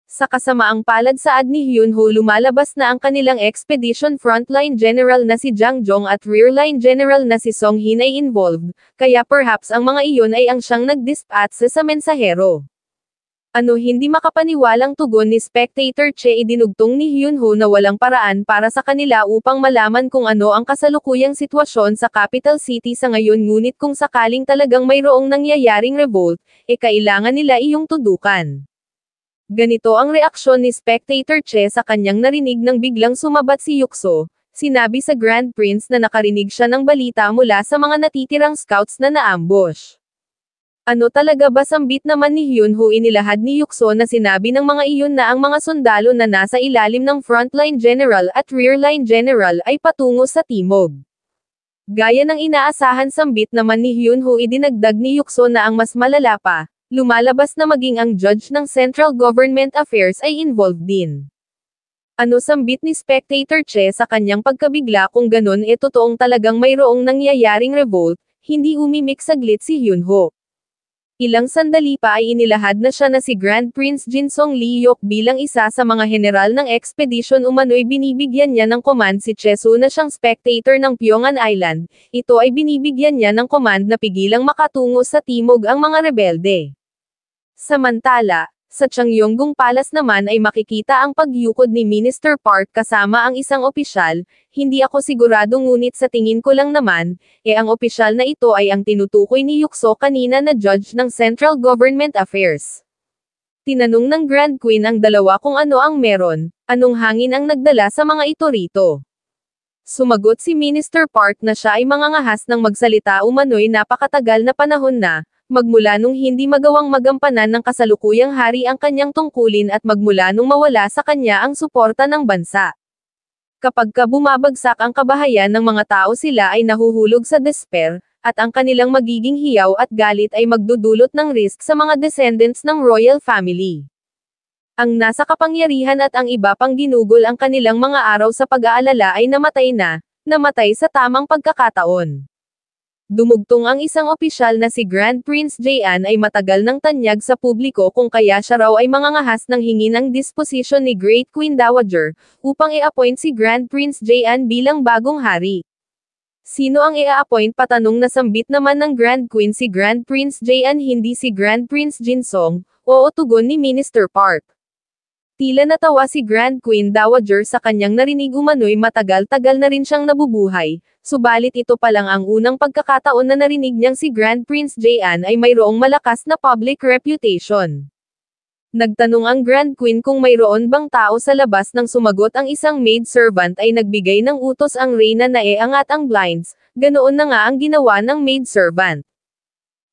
Sa kasamaang palad, saad ni Hyunho, lumalabas na ang kanilang expedition frontline general na si Jang Jong at rearline general na si Song Hin ay involved, kaya perhaps ang mga iyon ay ang siyang nag-dispatch sa mensahero. Ano, hindi makapaniwalang tugon ni Spectator Che. Idinugtong ni Hyunho na walang paraan para sa kanila upang malaman kung ano ang kasalukuyang sitwasyon sa capital city sa ngayon, ngunit kung sakaling talagang mayroong nangyayaring revolt, kailangan nila iyong tudukan. Ganito ang reaksyon ni Spectator Che sa kanyang narinig nang biglang sumabat si Yukso. Sinabi sa Grand Prince na nakarinig siya ng balita mula sa mga natitirang scouts na naambush. Ano talaga ba sambit naman ni Hyunho? Inilahad ni Yukso na sinabi ng mga iyon na ang mga sundalo na nasa ilalim ng frontline general at rearline general ay patungo sa timog. Gaya ng inaasahan sambit naman ni Hyunho, idinagdag ni Yukso na ang mas malala pa, lumalabas na maging ang judge ng Central Government Affairs ay involved din. Ano sambit ni Spectator Che sa kanyang pagkabigla? Kung ganun totoong talagang mayroong nangyayaring revolt, hindi umimik saglit si Hyunho. Ilang sandali pa ay inilahad na siya na si Grand Prince Jinsong Lee-yok bilang isa sa mga general ng expedition. Umano'y binibigyan niya ng command si Chesu na siyang spectator ng Pyongan Island. Ito ay binibigyan niya ng command na pigilang makatungo sa timog ang mga rebelde. Samantala, sa Changyonggung Palace naman ay makikita ang pagyukod ni Minister Park kasama ang isang opisyal. Hindi ako sigurado ngunit sa tingin ko lang naman, ang opisyal na ito ay ang tinutukoy ni Yukso kanina na judge ng Central Government Affairs. Tinanong ng Grand Queen ang dalawa kung ano ang meron, anong hangin ang nagdala sa mga ito rito. Sumagot si Minister Park na siya ay mangangahas ng magsalita. Umano'y napakatagal na panahon na, magmula nung hindi magawang magampanan ng kasalukuyang hari ang kanyang tungkulin at magmula nung mawala sa kanya ang suporta ng bansa. Kapag bumabagsak ang kabahayan ng mga tao, sila ay nahuhulog sa despair, at ang kanilang magiging hiyaw at galit ay magdudulot ng risk sa mga descendants ng royal family. Ang nasa kapangyarihan at ang iba pang ginugol ang kanilang mga araw sa pag-aalala ay namatay sa tamang pagkakataon. Dumugtong ang isang opisyal na si Grand Prince Jaean ay matagal nang tanyag sa publiko kung kaya siya raw ay mangangahas ng hingi ng disposition ni Great Queen Dowager, upang i-appoint si Grand Prince Jaean bilang bagong hari. Sino ang i-appoint? Patanong na sambit naman ng Grand Queen si Grand Prince Jaean, hindi si Grand Prince Jinsong, o tugon ni Minister Park. Tila natawa si Grand Queen Dowager sa kanyang narinig. Umano'y matagal-tagal na rin siyang nabubuhay, subalit ito pa lang ang unang pagkakataon na narinig niyang si Grand Prince Jaean ay mayroong malakas na public reputation. Nagtanong ang Grand Queen kung mayroon bang tao sa labas. Nang sumagot ang isang maid servant ay nagbigay ng utos ang reyna na iangat ang blinds, ganoon na nga ang ginawa ng maid servant.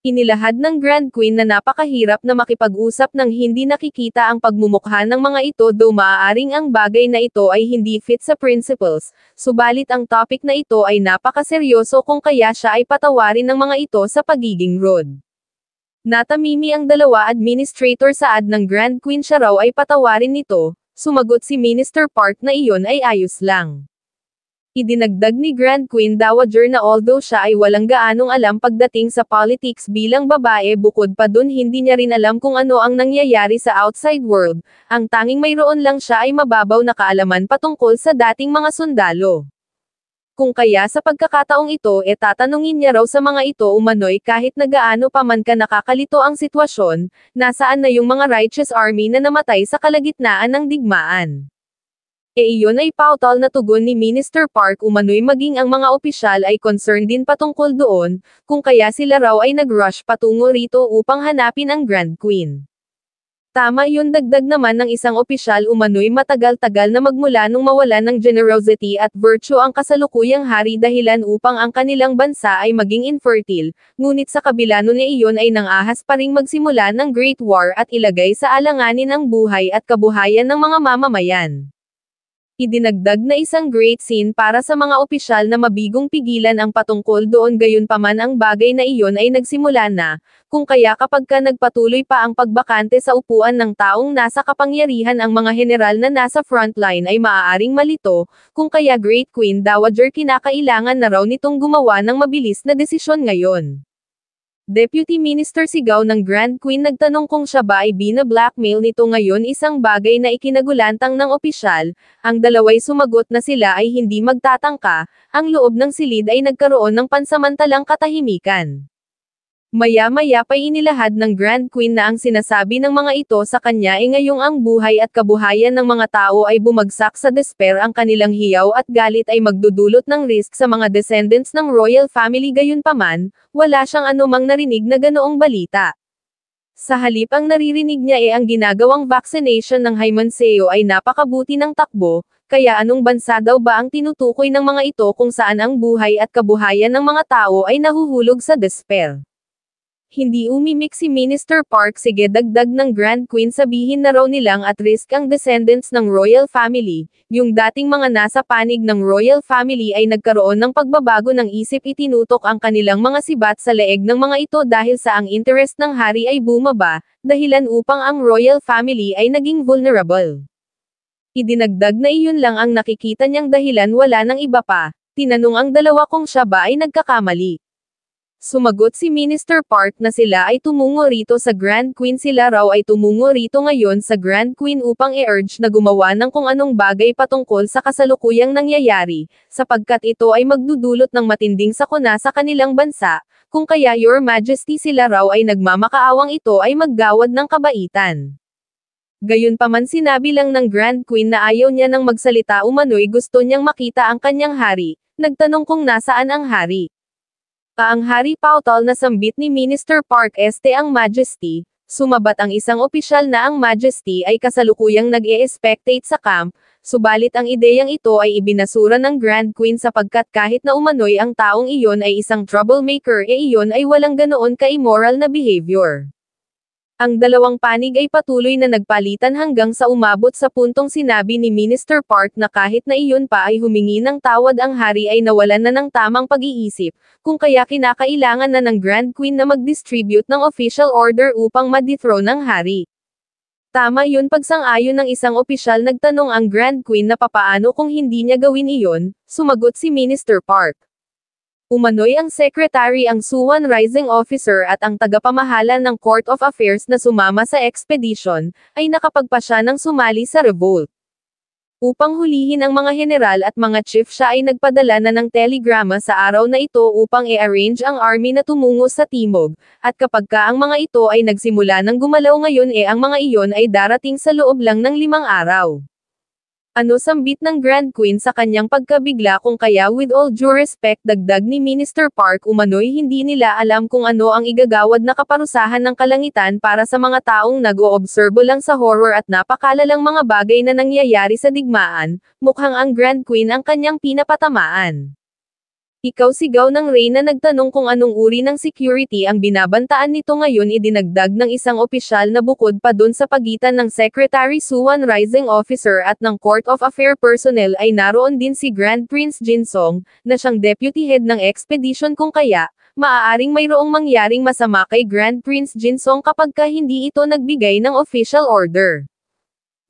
Inilahad ng Grand Queen na napakahirap na makipag-usap nang hindi nakikita ang pagmumukha ng mga ito, though maaaring ang bagay na ito ay hindi fit sa principles, subalit ang topic na ito ay napakaseryoso kung kaya siya ay patawarin ng mga ito sa pagiging rude. Natamimi ang dalawa administrator saad ng Grand Queen siya raw ay patawarin nito, sumagot si Minister Park na iyon ay ayos lang. Idinagdag ni Grand Queen Dowager na although siya ay walang gaanong alam pagdating sa politics bilang babae, bukod pa dun hindi niya rin alam kung ano ang nangyayari sa outside world, ang tanging mayroon lang siya ay mababaw na kaalaman patungkol sa dating mga sundalo. Kung kaya sa pagkakataong ito tatanungin niya raw sa mga ito umano'y kahit na gaano pa man ka nakakalito ang sitwasyon, nasaan na yung mga righteous army na namatay sa kalagitnaan ng digmaan. Iyon ay pautal na tugon ni Minister Park. Umano'y maging ang mga opisyal ay concerned din patungkol doon, kung kaya sila raw ay nag-rush patungo rito upang hanapin ang Grand Queen. Tama yun, dagdag naman ng isang opisyal. Umano'y matagal-tagal na magmula nung mawala ng generosity at virtue ang kasalukuyang hari dahilan upang ang kanilang bansa ay maging infertile, ngunit sa kabila nun iyon ay nangahas pa ring magsimula ng Great War at ilagay sa alanganin ang buhay at kabuhayan ng mga mamamayan. Idinagdag na isang great scene para sa mga opisyal na mabigong pigilan ang patungkol doon, gayunpaman ang bagay na iyon ay nagsimula na, kung kaya kapag nagpatuloy pa ang pagbakante sa upuan ng taong nasa kapangyarihan, ang mga general na nasa frontline ay maaaring malito, kung kaya Great Queen Dowager kinakailangan na raw nitong gumawa ng mabilis na desisyon ngayon. Deputy Minister sigaw ng Grand Queen, nagtanong kung siya ba ay bina-blackmail nito ngayon, isang bagay na ikinagulantang ng opisyal. Ang dalaway sumagot na sila ay hindi magtatangka. Ang loob ng silid ay nagkaroon ng pansamantalang katahimikan. Maya-maya pa'y inilahad ng Grand Queen na ang sinasabi ng mga ito sa kanya ay ngayong ang buhay at kabuhayan ng mga tao ay bumagsak sa despair, ang kanilang hiyaw at galit ay magdudulot ng risk sa mga descendants ng royal family. Gayunpaman, wala siyang anumang narinig na ganoong balita. Sa halip ang naririnig niya ang ginagawang vaccination ng Hymanseo ay napakabuti ng takbo, Kaya anong bansa daw ba ang tinutukoy ng mga ito kung saan ang buhay at kabuhayan ng mga tao ay nahuhulog sa despair? Hindi umimik si Minister Park. Sige, dagdag ng Grand Queen, sabihin na raw nilang at risk ang descendants ng royal family. Yung dating mga nasa panig ng royal family ay nagkaroon ng pagbabago ng isip. Itinutok ang kanilang mga sibat sa leeg ng mga ito dahil sa ang interest ng hari ay bumaba, dahilan upang ang royal family ay naging vulnerable. Idinagdag na iyon lang ang nakikita niyang dahilan, wala nang iba pa. Tinanong ang dalawa kung siya ba ay nagkakamali. Sumagot si Minister Park na sila ay tumungo rito sa Grand Queen. Sila raw ay tumungo rito ngayon sa Grand Queen upang i-urge na gumawa ng kung anong bagay patungkol sa kasalukuyang nangyayari, sapagkat ito ay magdudulot ng matinding sakuna sa kanilang bansa, kung kaya Your Majesty sila raw ay nagmamakaawang ito ay maggawad ng kabaitan. Gayunpaman sinabi lang ng Grand Queen na ayaw niya nang magsalita, umano'y gusto niyang makita ang kanyang hari. Nagtanong kung nasaan ang hari. Ang hari pautol na sambit ni Minister Park, ang Majesty. Sumabat ang isang opisyal na ang Majesty ay kasalukuyang nag-e-expectate sa camp, subalit ang ideyang ito ay ibinasura ng Grand Queen sapagkat kahit na umano'y ang taong iyon ay isang troublemaker, iyon ay walang ganoon ka-immoral na behavior. Ang dalawang panig ay patuloy na nagpalitan hanggang sa umabot sa puntong sinabi ni Minister Park na kahit na iyon pa ay humingi ng tawad, ang hari ay nawalan na ng tamang pag-iisip, kung kaya kinakailangan na ng Grand Queen na mag-distribute ng official order upang ma-dethrone ang hari. Tama yun, pagsang-ayon ng isang opisyal. Nagtanong ang Grand Queen na papaano kung hindi niya gawin iyon. Sumagot si Minister Park. Umano'y ang secretary, ang Suwan Rising Officer at ang tagapamahala ng Court of Affairs na sumama sa expedition, ay nakapagpasya ng sumali sa revolt. Upang hulihin ang mga general at mga chief, siya ay nagpadala na ng telegrama sa araw na ito upang i-arrange ang army na tumungo sa timog, at kapag ang mga ito ay nagsimula ng gumalaw ngayon, ang mga iyon ay darating sa loob lang ng 5 araw. Ano sambit ng Grand Queen sa kanyang pagkabigla, kung kaya with all due respect, dagdag ni Minister Park, umano'y hindi nila alam kung ano ang igagawad na kaparusahan ng kalangitan para sa mga taong nag-oobserbo lang sa horror at napakalalang mga bagay na nangyayari sa digmaan. Mukhang ang Grand Queen ang kanyang pinapatamaan. Ikaw, sigaw ng Reyna. Nagtanong kung anong uri ng security ang binabantaan nito ngayon. Idinagdag ng isang opisyal na bukod pa dun sa pagitan ng Secretary Suwan Rising Officer at ng Court of Affair personnel ay naroon din si Grand Prince Jinsong, na siyang deputy head ng expedition, kung kaya, maaaring mayroong mangyaring masama kay Grand Prince Jinsong kapag hindi ito nagbigay ng official order.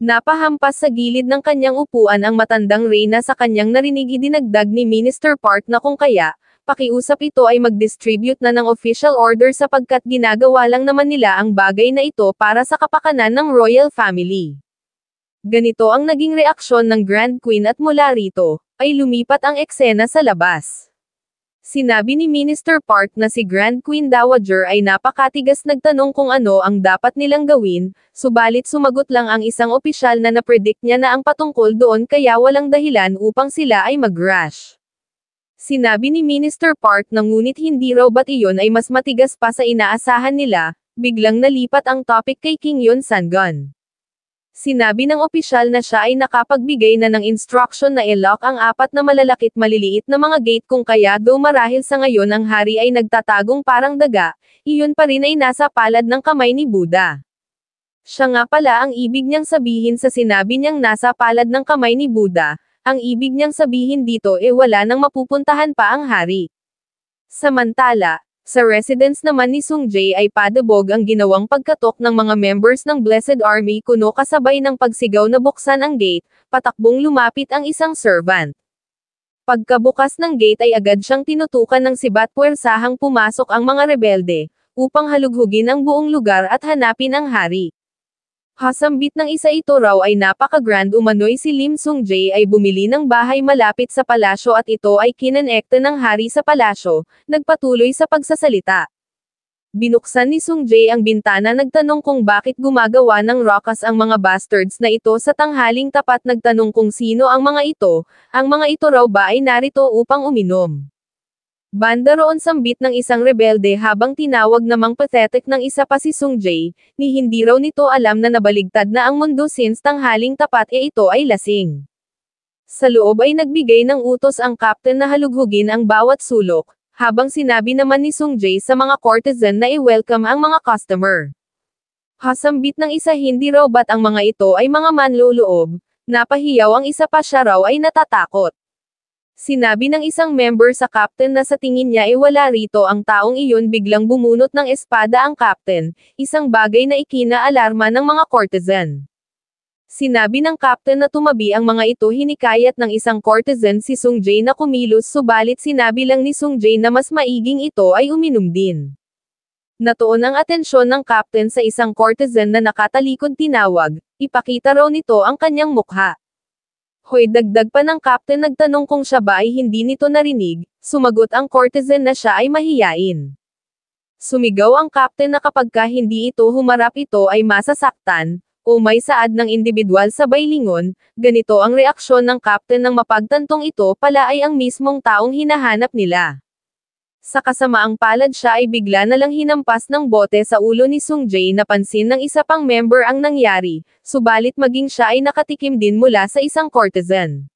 Napahampas sa gilid ng kanyang upuan ang matandang Reyna sa kanyang narinig. Idinagdag ni Minister Park na kung kaya, pakiusap ito ay mag-distribute na ng official order sapagkat ginagawa lang naman nila ang bagay na ito para sa kapakanan ng royal family. Ganito ang naging reaksyon ng Grand Queen at mula rito, ay lumipat ang eksena sa labas. Sinabi ni Minister Park na si Grand Queen Dowager ay napakatigas. Nagtanong kung ano ang dapat nilang gawin, subalit sumagot lang ang isang opisyal na napredict niya na ang patungkol doon, kaya walang dahilan upang sila ay mag-rush. Sinabi ni Minister Park na ngunit hindi raw ba't iyon ay mas matigas pa sa inaasahan nila. Biglang nalipat ang topic kay King Yun-Sangon. Sinabi ng opisyal na siya ay nakapagbigay na ng instruction na i-lock ang 4 na malalakit maliliit na mga gate, kung kaya do marahil sa ngayon ang hari ay nagtatagong parang daga, iyon pa rin ay nasa palad ng kamay ni Buddha. Siya nga pala ang ibig niyang sabihin sa sinabi niyang nasa palad ng kamay ni Buddha. Ang ibig niyang sabihin dito wala nang mapupuntahan pa ang hari. Samantala, sa residence naman ni Sungjae ay padabog ang ginawang pagkatok ng mga members ng Blessed Army, kuno kasabay ng pagsigaw na buksan ang gate. Patakbong lumapit ang isang servant. Pagkabukas ng gate ay agad siyang tinutukan ng sibat. Puwersahang pumasok ang mga rebelde, upang halughugin ang buong lugar at hanapin ang hari. Hasambit ng isa ito raw ay napaka-grand. Umano'y si Lim Sungjae ay bumili ng bahay malapit sa palasyo at ito ay kinonekta ng hari sa palasyo. Nagpatuloy sa pagsasalita. Binuksan ni Sungjae ang bintana. Nagtanong kung bakit gumagawa ng ruckus ang mga bastards na ito sa tanghaling tapat. Nagtanong kung sino ang mga ito. Ang mga ito raw ba ay narito upang uminom. Banda roon, sambit ng isang rebelde, habang tinawag namang pathetic ng isa pa si Sungjae, ni hindi raw nito alam na nabaligtad na ang mundo since tanghaling tapat ito ay lasing. Sa loob ay nagbigay ng utos ang captain na halughugin ang bawat sulok, habang sinabi naman ni Sung Jae sa mga courtesan na i-welcome ang mga customer. Hasambit ng isa hindi raw ba't ang mga ito ay mga manloloob, napahiyaw ang isa pa siya raw ay natatakot. Sinabi ng isang member sa captain na sa tingin niya ay wala rito ang taong iyon biglang bumunot ng espada ang captain, isang bagay na ikinaalarma ng mga courtesan. Sinabi ng captain na tumabi ang mga ito hinikayat ng isang courtesan si Sung Jae na kumilos subalit sinabi lang ni Sung Jae na mas maiging ito ay uminom din. Natuon ang atensyon ng captain sa isang courtesan na nakatalikod tinawag, ipakita raw nito ang kanyang mukha. Hoy dagdag pa ng captain nagtanong kung siya ba ay hindi nito narinig, sumagot ang courtesan na siya ay mahiyain. Sumigaw ang captain na kapagka hindi ito humarap ito ay masasaktan, o may saad ng individual sa baylingon, ganito ang reaksyon ng captain ng mapagtantong ito pala ay ang mismong taong hinahanap nila. Sa kasamaang palad siya ay bigla na lang hinampas ng bote sa ulo ni Sung Jae napansin ng isa pang member ang nangyari, subalit maging siya ay nakatikim din mula sa isang courtesan.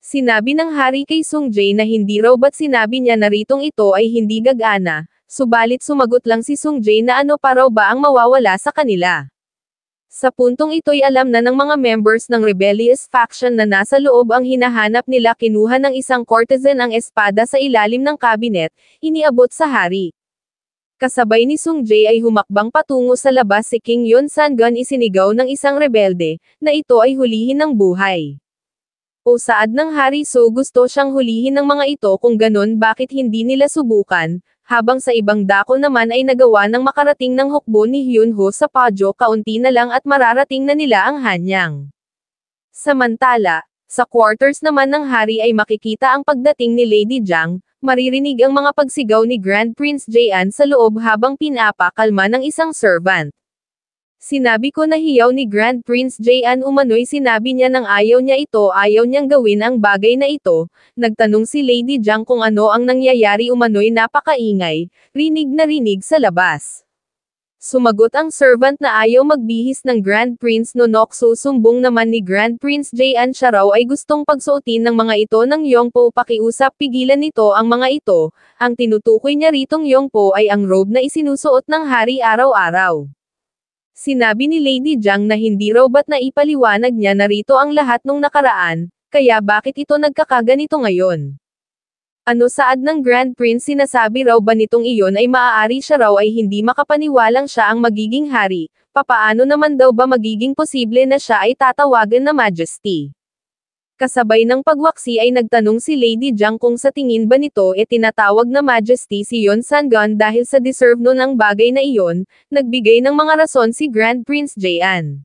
Sinabi ng hari kay Sung Jae na hindi raw ba't sinabi niya na ritong ito ay hindi gagana, subalit sumagot lang si Sung Jae na ano pa raw ba ang mawawala sa kanila. Sa puntong ito'y alam na ng mga members ng rebellious faction na nasa loob ang hinahanap nila kinuha ng isang courtesan ang espada sa ilalim ng cabinet, iniabot sa hari. Kasabay ni Sung Jae ay humakbang patungo sa labas si King Yon Sangun isinigaw ng isang rebelde, na ito ay hulihin ng buhay. O saad ng hari so gusto siyang hulihin ng mga ito kung ganon bakit hindi nila subukan, habang sa ibang dako naman ay nagawa ng makarating ng hukbo ni Hyun Ho sa Pajyo kaunti na lang at mararating na nila ang Hanyang. Samantala, sa quarters naman ng hari ay makikita ang pagdating ni Lady Jiang, maririnig ang mga pagsigaw ni Grand Prince Jaean sa loob habang pinapakalma ng isang servant. Sinabi ko na hiyaw ni Grand Prince Jaean umano'y sinabi niya nang ayaw niya ito ayaw niyang gawin ang bagay na ito, nagtanong si Lady Jiang kung ano ang nangyayari umano'y napakaingay, rinig na rinig sa labas. Sumagot ang servant na ayaw magbihis ng Grand Prince Nonokso sumbong naman ni Grand Prince Jaean siya raw ay gustong pagsuotin ng mga ito ng Yongpo pakiusap pigilan nito ang mga ito, ang tinutukoy niya ritong Yongpo ay ang robe na isinusuot ng hari araw-araw. Sinabi ni Lady Jiang na hindi raw ba't naipaliwanag niya na rito ang lahat nung nakaraan, kaya bakit ito nagkakaganito ngayon? Ano saad ng Grand Prince sinasabi raw ba nitong iyon ay maaari siya raw ay hindi makapaniwalang siya ang magiging hari, papaano naman daw ba magiging posible na siya ay tatawagan na Majesty? Kasabay ng pagwaksi ay nagtanong si Lady Jiang kung sa tingin ba nito tinatawag na Majesty si Yon Sangun dahil sa deserve nun ang bagay na iyon, nagbigay ng mga rason si Grand Prince Jaean.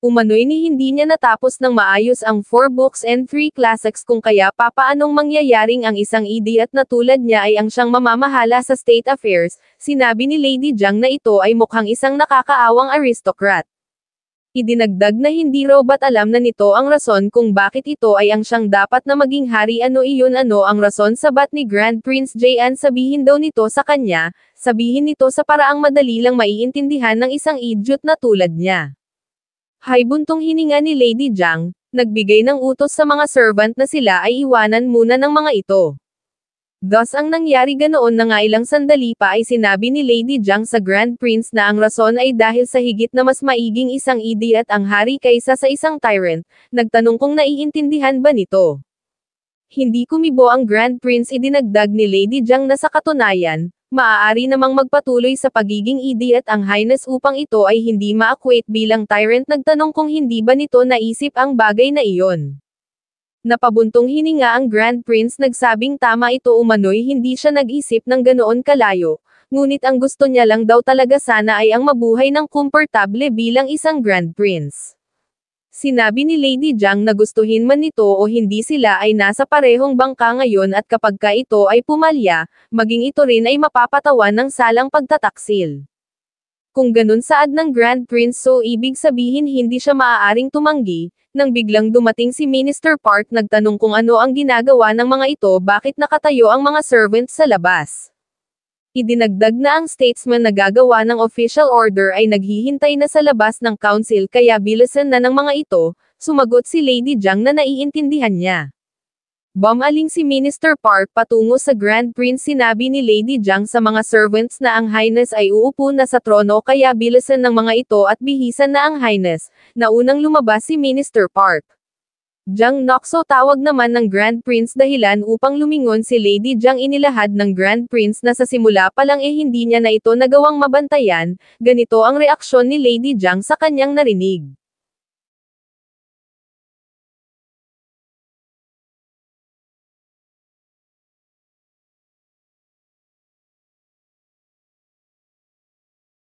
Umano'y ni hindi niya natapos ng maayos ang 4 books and 3 classics kung kaya papaanong mangyayaring ang isang idiot na tulad niya ay ang siyang mamamahala sa state affairs, sinabi ni Lady Jiang na ito ay mukhang isang nakakaawang aristocrat. Idinagdag na hindi raw ba't alam na nito ang rason kung bakit ito ay ang siyang dapat na maging hari ano iyon ano ang rason sabat ni Grand Prince Jaean sabihin daw nito sa kanya, sabihin nito sa paraang madali lang maiintindihan ng isang idiot na tulad niya. Hay buntong hininga ni Lady Jiang, nagbigay ng utos sa mga servant na sila ay iwanan muna ng mga ito. Thus ang nangyari ganoon na nga ilang sandali pa ay sinabi ni Lady Jiang sa Grand Prince na ang rason ay dahil sa higit na mas maiging isang idiot ang hari kaysa sa isang tyrant, nagtanong kung naiintindihan ba nito. Hindi kumibo ang Grand Prince idinagdag ni Lady Jiang na sa katunayan, maaari namang magpatuloy sa pagiging idiot ang highness upang ito ay hindi ma-equate bilang tyrant nagtanong kung hindi ba nito naisip ang bagay na iyon. Napabuntong hininga ang Grand Prince nagsabing tama ito umano'y hindi siya nag-isip ng ganoon kalayo, ngunit ang gusto niya lang daw talaga sana ay ang mabuhay ng komportable bilang isang Grand Prince. Sinabi ni Lady Jiang na gustuhin man nito o hindi sila ay nasa parehong bangka ngayon at kapagka ito ay pumalya, maging ito rin ay mapapatawan ng salang pagtataksil. Kung ganun saad ng Grand Prince so ibig sabihin hindi siya maaaring tumanggi, nang biglang dumating si Minister Park nagtanong kung ano ang ginagawa ng mga ito bakit nakatayo ang mga servants sa labas. Idinagdag na ang statesman na gagawa ng official order ay naghihintay na sa labas ng council kaya bilisan na ng mga ito, sumagot si Lady Jiang na naiintindihan niya. Bumaling si Minister Park patungo sa Grand Prince. Sinabi ni Lady Jiang sa mga servants na ang Highness ay uupo na sa trono kaya bilisan ng mga ito at bihisan na ang Highness. Naunang lumabas si Minister Park. Jiang Noxo tawag naman ng Grand Prince dahilan upang lumingon si Lady Jiang. Inilahad ng Grand Prince na sa simula pa lang hindi niya na ito nagawang mabantayan. Ganito ang reaksyon ni Lady Jiang sa kanyang narinig.